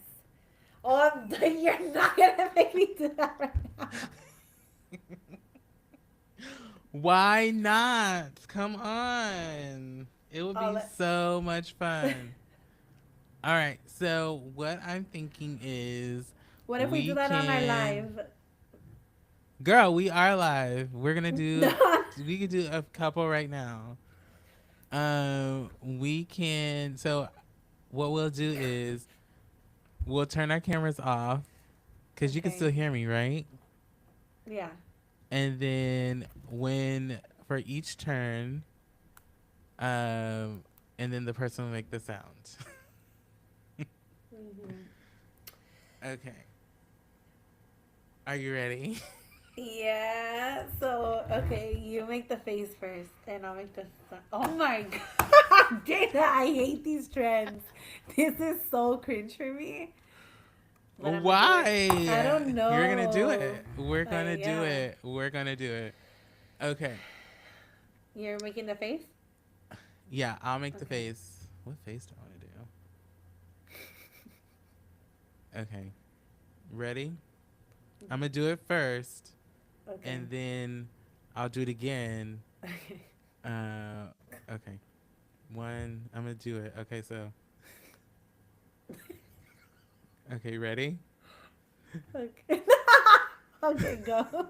Oh, you're not gonna make me do that right now. Why not? Come on. It would Oh, be so much fun. All right. So, what I'm thinking is what if we do we that on our can. live? Girl, we are live. We're going to No. do. We could do a couple right now. We can. So, what we'll do is we'll turn our cameras off because you can Okay. still hear me, right? Yeah. And then for each turn, and then the person will make the sound. Hmm. Okay. Are you ready? Yeah. So, okay, you make the face first, and I'll make the. Oh my god, Dana! I hate these trends. This is so cringe for me. But I'm gonna do it. I Why? don't You're gonna do know. it. We're gonna do Yeah. it. We're gonna do it. Okay. You're making the face. Yeah, I'll make the Okay. face. What face do I want to do? Okay. Ready? I'm gonna do it first, Okay. and then I'll do it again. Okay. Uh, okay. One. I'm gonna do it. Okay, so. Okay, ready? Okay. Okay, go.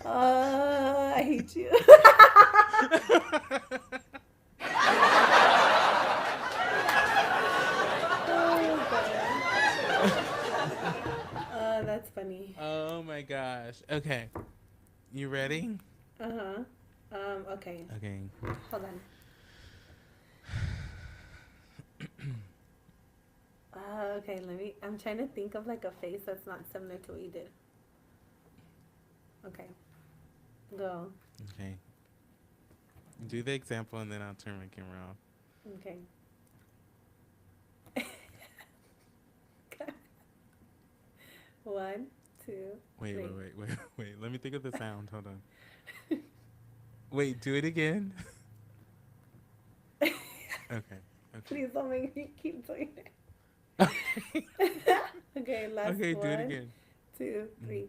I hate you. Oh, God. That's funny. Oh my gosh. Okay. You ready? Uh huh. Okay. Okay. Hold on. Okay. Let me. I'm trying to think of like a face that's not similar to what you did. Okay. Go. Okay. Do the example and then I'll turn my camera off. Okay. One, two, Wait, three. wait, wait, wait, wait. Let me think of the sound. Hold on. Wait, do it again. Okay. Okay. Please don't make me keep doing it. Okay, last Okay, do it one, again. two, Mm. three.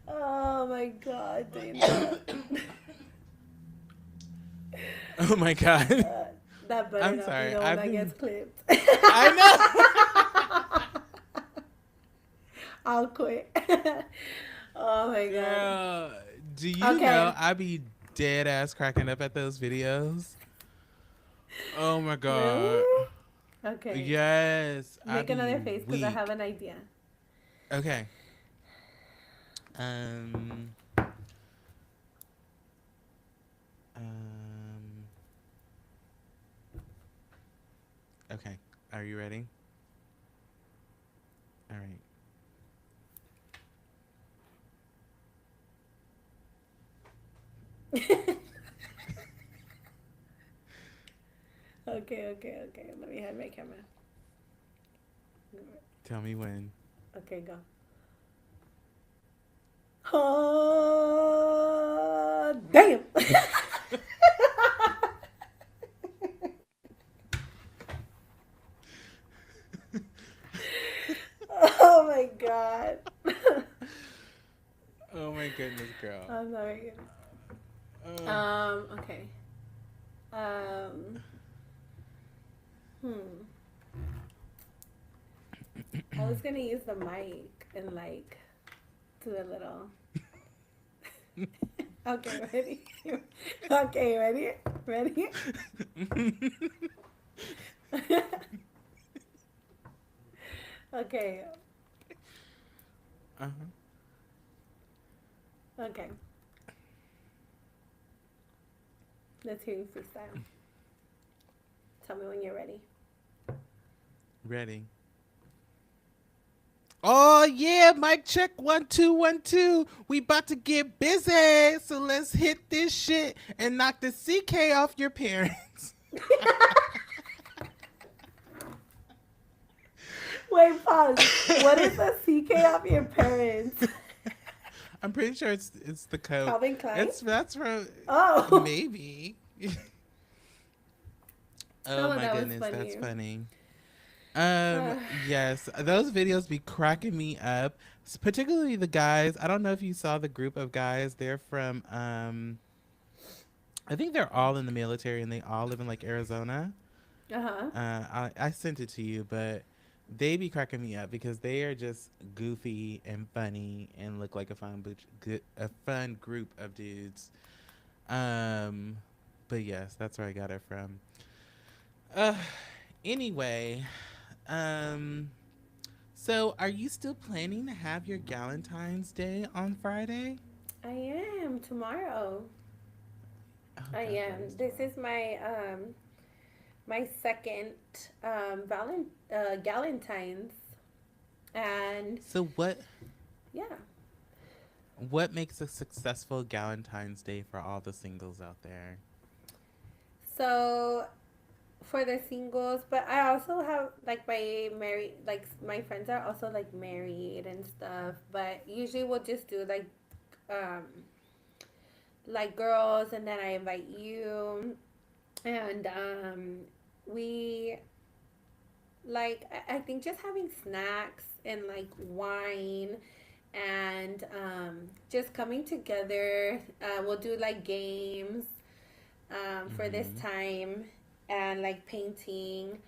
Oh my god, Dana. Oh my god. That better I'm not be sorry. the one I've that been. gets clipped. I I'll quit. Oh my know. god. Girl, do you know Okay. I be dead ass cracking up at those videos? Oh my god. Really? Okay. Yes, I Make another be face because I have weak. an idea. Okay. Um. Um. Okay. Are you ready? All right. Okay. Let me hide my camera. Tell me when. Okay, go. Oh, damn. Oh my god. Oh my goodness, girl. I'm sorry. Uh, Okay. Um, hmm. I was gonna use the mic and like do a little. Okay, ready? Okay, ready? Ready? Okay. uh-huh. Okay, let's hear you freestyle. Tell me when you're ready. Ready? Oh yeah, mic check 1 2 1 2. We about to get busy, so let's hit this shit and knock the CK off your parents. Wait, pause. What is a CK of your parents? I'm pretty sure it's the coke. Calvin Klein? It's that's from Oh. maybe. Oh Oh, my that was goodness, that's funny. funny. Uh, Yes, those videos be cracking me up. Particularly the guys. I don't know if you saw the group of guys. They're from I think they're all in the military and they all live in like Arizona. uh-huh. I sent it to you, but they be cracking me up because they are just goofy and funny and look like a fun group of dudes. Um, but yes, that's where I got it from. Uh, anyway, um, so are you still planning to have your Galentine's Day on Friday? I am tomorrow. Oh, I that's right. am. It's This tomorrow. is my second Galentine's, and So yeah. what makes a successful Galentine's Day for all the singles out there? So for the singles, but I also have like my married, like my friends are also like married and stuff. But usually we'll just do um like girls, and then I invite you, and we like I think just having snacks and like wine and just coming together. We'll do like games for this Mm-hmm. time and like painting.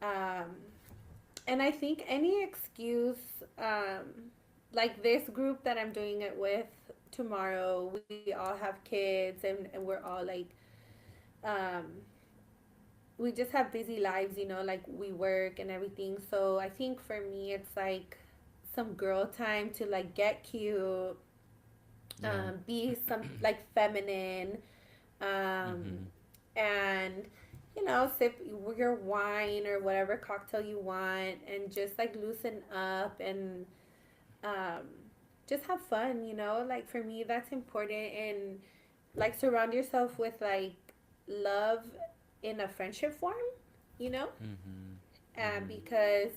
Um, and I think any excuse, like this group that I'm doing it with tomorrow, we all have kids and we're all like, um, we just have busy lives, like we work and everything. So I think for me, it's like some girl time to like get cute, Yeah. be some like feminine, um, Mm-hmm. and sip your wine or whatever cocktail you want, and just like loosen up and um, just have fun. Like for me, that's important, and like surround yourself with like love in a friendship form. You know, Mm-hmm. and Mm-hmm. because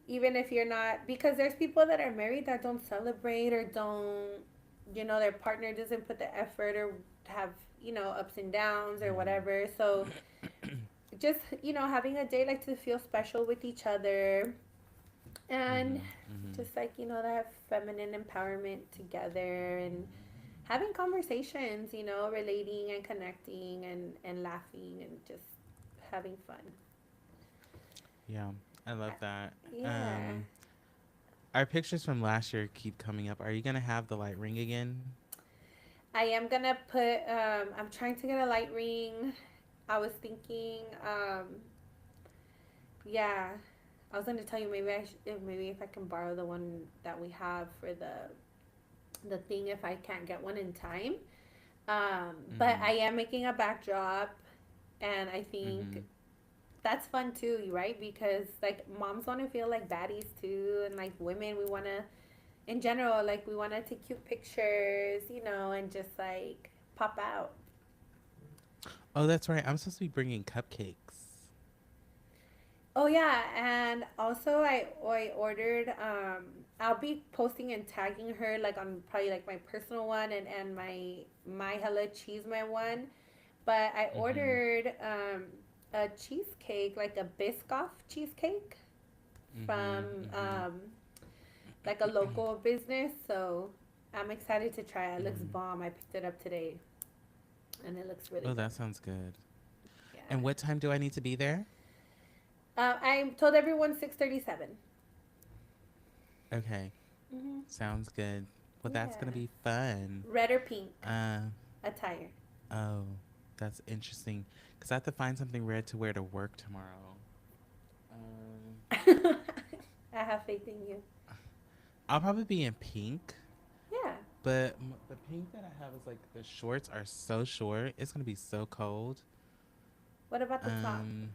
even if you're not, because there's people that are married that don't celebrate or don't, their partner doesn't put the effort or have, ups and downs or whatever. So just, having a day like to feel special with each other, and Mm-hmm. Mm-hmm. just like, that feminine empowerment together, and having conversations, relating and connecting and laughing and just having fun. Yeah, I love that. Yeah. Our pictures from last year keep coming up. Are you gonna have the light ring again? I am gonna put. I'm trying to get a light ring. I was thinking. Yeah, I was gonna tell you maybe maybe if I can borrow the one that we have for the thing if I can't get one in time. But Mm-hmm. I am making a backdrop, and I Mm-hmm. think that's fun too, right? Because like moms want to feel like baddies too, and like women, we want to, in general, like we want to take cute pictures, and just like pop out. Oh, that's right. I'm supposed to be bringing cupcakes. Oh yeah, and also I ordered. I'll be posting and tagging her like on probably like my personal one and my Hella Cheeseman one. But I Mm-hmm. ordered a cheesecake, like a Biscoff cheesecake Mm-hmm. from Mm-hmm. like a local business. So I'm excited to try it. It looks Mm-hmm. bomb. I picked it up today, and it looks really Oh, good. that sounds good. And Yeah. what time do I need to be there? I told everyone 6:37. Okay, Mm-hmm. sounds good. Well, that's gonna Yeah. be fun. Red or pink Uh, attire. oh, that's interesting. Cause I have to find something red to wear to work tomorrow. Um, I have faith in you. I'll probably be in pink. Yeah. But the pink that I have is like the shorts are so short. It's gonna be so cold. What about the top? Um,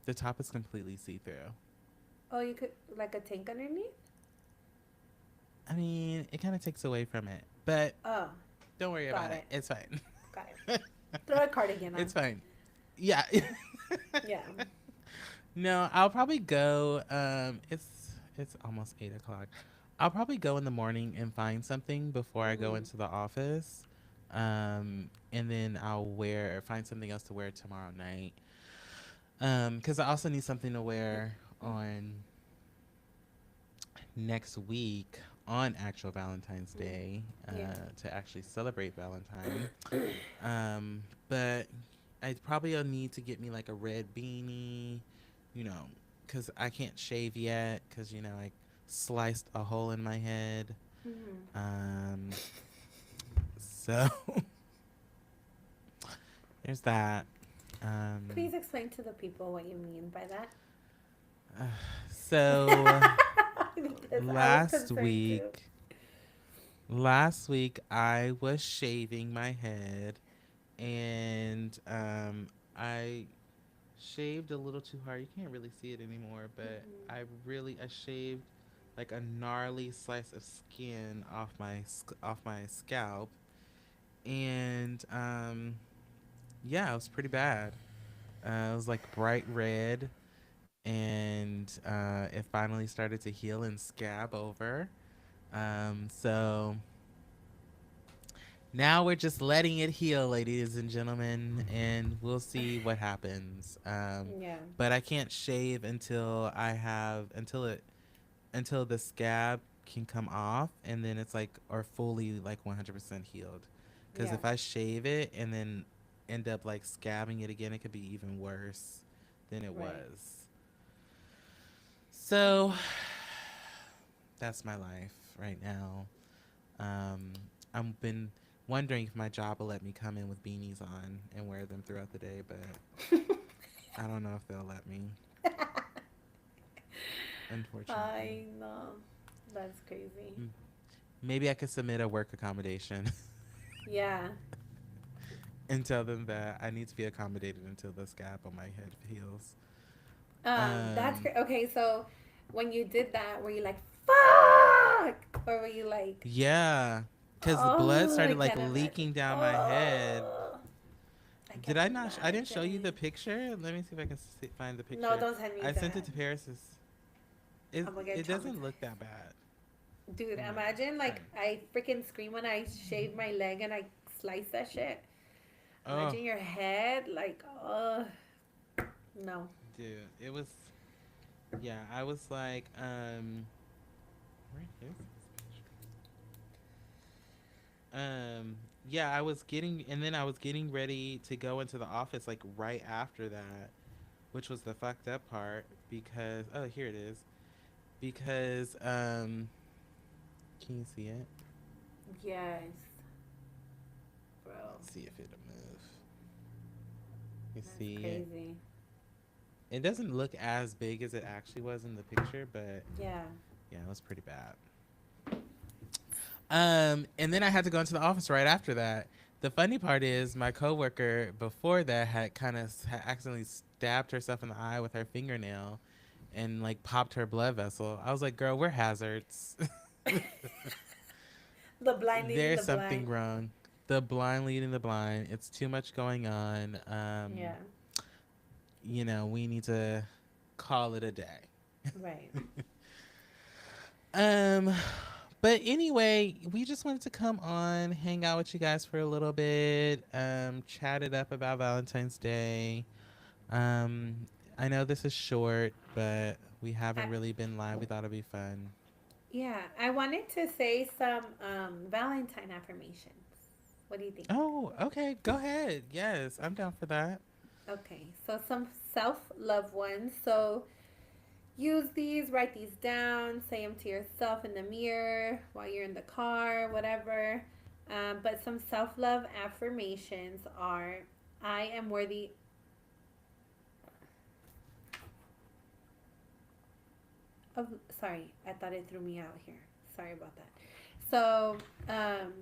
the top is completely see through. Oh, you could like a tank underneath. I mean, it kind of takes away from it, but Oh, don't worry got about it. it. It's fine. Got it. Throw a cardigan It's on. fine. Yeah. Yeah. No, I'll probably go. It's almost 8 o'clock. I'll probably go in the morning and find something before I go Mhm. into the office. And then I'll find something else to wear tomorrow night. Because I also need something to wear on next week on actual Valentine's Mhm. Day, Yeah. to actually celebrate Valentine. But I probably will need to get me like a red beanie, you know, because I can't shave yet because, I sliced a hole in my head. Mhm. Um, so there's that. Um, Please explain to the people what you mean by that. so Because I was last concerned too. week, last week I was shaving my head and I shaved a little too hard. You can't really see it anymore, but Mhm. I shaved like a gnarly slice of skin off my scalp, and yeah, it was pretty bad. It was like bright red, and it finally started to heal and scab over. So now we're just letting it heal, ladies and gentlemen, and we'll see what happens. Yeah. But I can't shave until the scab can come off, and then it's like or fully like 100% healed. Because Yeah. if I shave it and then end up like scabbing it again, it could be even worse than it Right. was. So that's my life right now. I've been wondering if my job will let me come in with beanies on and wear them throughout the day, but I don't know if they'll let me, unfortunately. I know. That's crazy. M- Maybe I could submit a work accommodation Yeah. and tell them that I need to be accommodated until the scab on my head heals. That's Um, great. Okay, so when you did that, were you like, fuck? Or were you like, yeah, because the blood oh, I started like can't imagine. leaking down my head. Oh, I Did can't I not? I didn't show you the imagine. picture. Let me see if I can find the No, picture. don't send me I sent it that. to Paris. It I'm gonna get it doesn't traumatized. look that bad. Dude, Oh my god. imagine All like right. I freaking scream when I shave my leg and I slice that shit. Oh, Imagine your head, like, oh, no. dude, it was. Yeah, I was like, where is this picture? Yeah, and then I was getting ready to go into the office like right after that, which was the fucked up part because oh, here it is. Because can you see it? Yes, bro. Let's see if it'll move. You That's see it? crazy. It doesn't look as big as it actually was in the picture, but Yeah. yeah, it was pretty bad. And then I had to go into the office right after that. The funny part is my coworker before that had kind of accidentally stabbed herself in the eye with her fingernail and like popped her blood vessel. I was like, "Girl, we're hazards. The blind leading There's the something blind. wrong. The blind leading the blind. It's too much going on. Yeah. We need to call it a day." Right. Um, but anyway, we just wanted to come on, hang out with you guys for a little bit, chat it up about Valentine's Day. Um, I know this is short, but we I, haven't really been live. We thought it'd be fun. yeah. I wanted to say some Valentine affirmations. What do you think? Oh, okay. Go ahead. Yes, I'm down for that. Okay. So some self love ones. So use these, write these down, say them to yourself in the mirror while you're in the car, whatever. But some self love affirmations are I am worthy. Sorry, I thought it threw me out here. Sorry about that. So, um,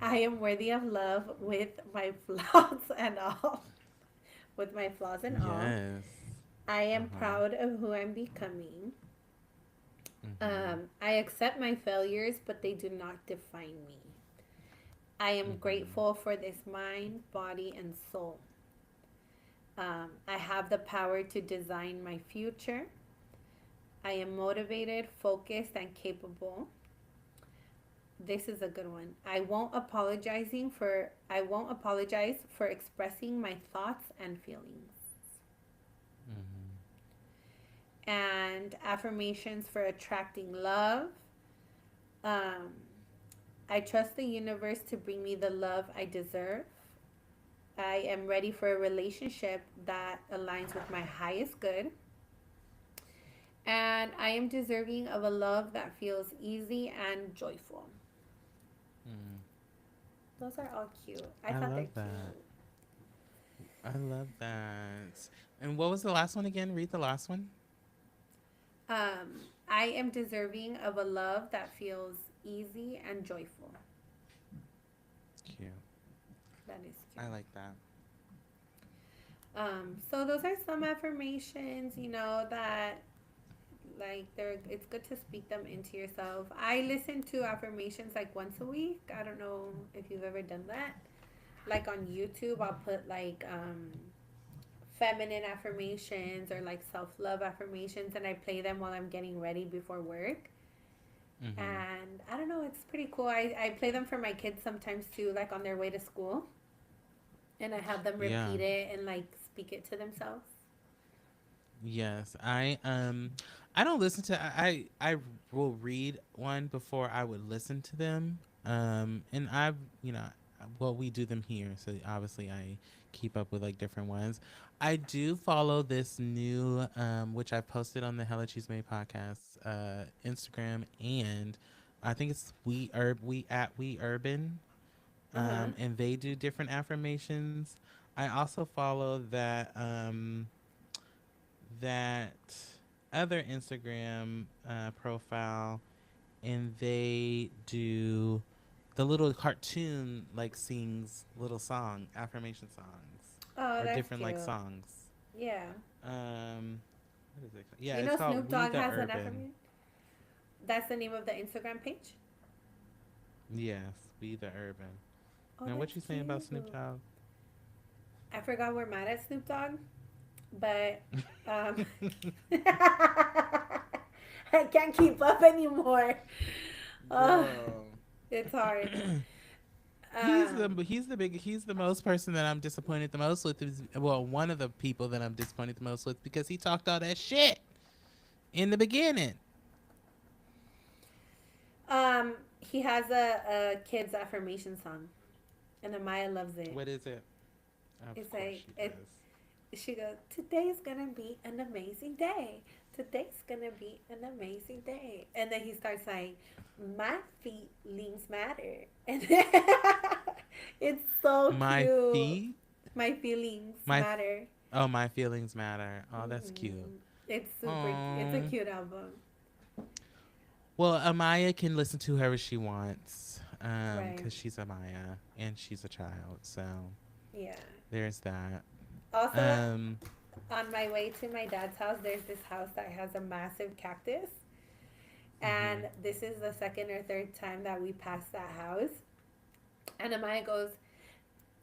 I am worthy of love with my flaws and all. With my flaws and all. Yes. I Uh am huh. proud of who I'm becoming. Mhm. I accept my failures, but they do not define me. I am Mhm. grateful for this mind, body, and soul. I have the power to design my future. I am motivated, focused, and capable. This is a good one. I won't apologize for expressing my thoughts and feelings. Mhm. And affirmations for attracting love. Um, I trust the universe to bring me the love I deserve. I am ready for a relationship that aligns with my highest good. And I am deserving of a love that feels easy and joyful. Mhm. Those are all cute. I I thought they're love that. cute. I love that. And what was the last one again? Read the last one. I am deserving of a love that feels easy and joyful. Cute. That is cute. I like that. So those are some affirmations, that like it's good to speak them into yourself. I listen to affirmations like once a week. I don't know if you've ever done that. Like on YouTube, I'll put like feminine affirmations or like self-love affirmations, and I play them while I'm getting ready before work. Mhm. And I don't know, it's pretty cool. I play them for my kids sometimes too, like on their way to school, and I have them Yeah. repeat it and like speak it to themselves. Yes. I don't listen to I will read one before I would listen to them. And I've, you know, well, we do them here, so obviously I keep up with like different ones. I do follow this new which I posted on the Hella Cheese Made podcast Instagram, and I think it's we at we urban, Uh-huh. and they do different affirmations. I also follow that other Instagram profile, and they do the little cartoon like sings little affirmation songs, Oh, or that's different cute. like songs. Yeah. What is it? Yeah, You it's know called Snoop We Dogg the has an Urban. affirmation? That's the name of the Instagram page? Yes, We the Urban. Oh, Now, what that's you saying about cute. Snoop Dogg? I forgot we're mad at Snoop Dogg, but um, I can't keep up anymore. Uh, Girl. it's hard. He's Um, he's the most person that I'm disappointed the most with. Well, one of the people that I'm disappointed the most with, because he talked all that shit in the beginning. he has a kids affirmation song, and Amaya loves it. What is it? Of It's course like she it. does. She goes, "Today's gonna be an amazing day. Today's gonna be an amazing day." And then he starts like, "My feelings matter," and it's so My cute. feet, My feelings my f- matter. oh, my feelings matter. Oh, that's cute. Hmm. It's super. It's a Oh, cute album, well, Amaya can listen to whoever she wants, right? because she's Amaya and she's a child. So Yeah. there's that. Also, Um, on my way to my dad's house, there's this house that has a massive cactus. mhm. And this is the second or third time that we passed that house. And Amaya goes,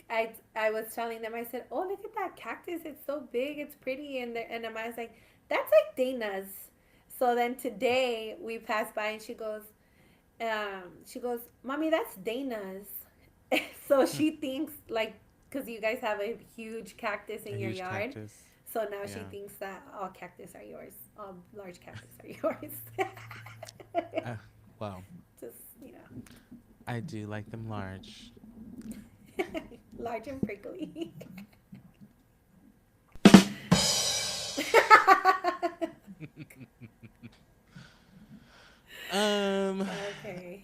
I was telling them, I said, "Oh, look at that cactus. It's so big. It's pretty." And Amaya's like, "That's like Dana's." So then today we passed by and she goes, "Mommy, that's Dana's." So she thinks like, because you guys have a huge cactus A in your huge yard. cactus. So now she Yeah. thinks that all cactus are yours. All large cactus are yours. Uh, well, Just, you know, I do like them large. large and prickly. Um. Okay.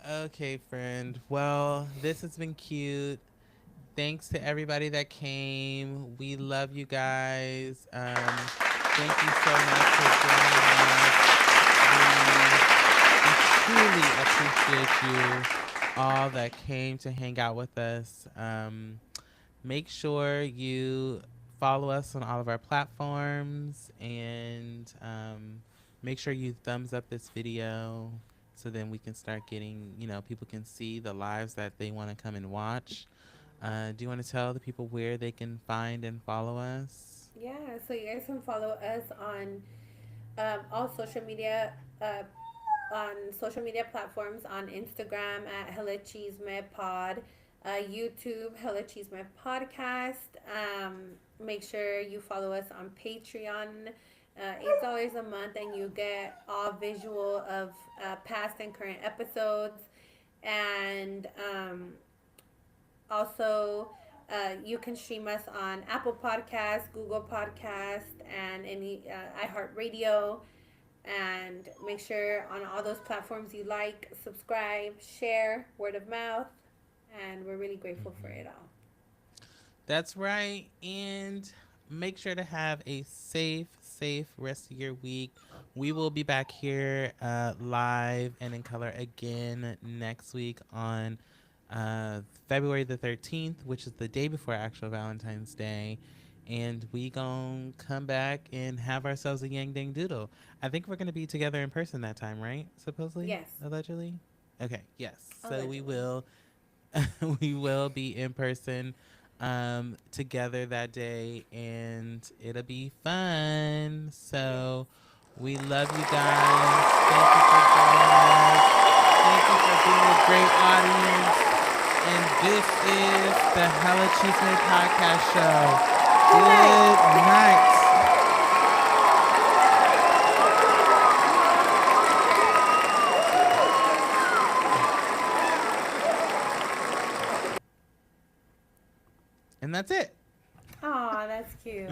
Okay, friend. Well, this has been cute. Thanks to everybody that came. We love you guys. Thank you so much for joining us. We truly appreciate you all that came to hang out with us. Make sure you follow us on all of our platforms and make sure you thumbs up this video so then we can start getting, people can see the lives that they want to come and watch. Do you want to tell the people where they can find and follow us? Yeah, so you guys can follow us on all social media, on social media platforms, on Instagram at Hella Chisme Pod, YouTube Hella Chisme Podcast. Make sure you follow us on Patreon. $8 a month, and you get all visual of past and current episodes. And also, you can stream us on Apple Podcasts, Google Podcasts, and any iHeartRadio. And make sure on all those platforms you like, subscribe, share, word of mouth. And we're really grateful for it all. That's right. And make sure to have a safe rest of your week. We will be back here live and in color again next week on February the 13th, which is the day before actual Valentine's Day. And we gonna come back and have ourselves a Yang Dang Doodle. I think we're gonna be together in person that time, right? Supposedly? Yes. Allegedly? Okay, yes. So Allegedly. we will be in person together that day, and it'll be fun. So we love you guys. Thank you for joining us. Thank you for being a great audience. And this is the Hella Chisme Podcast Show. Good night. And that's it. Aw, that's cute.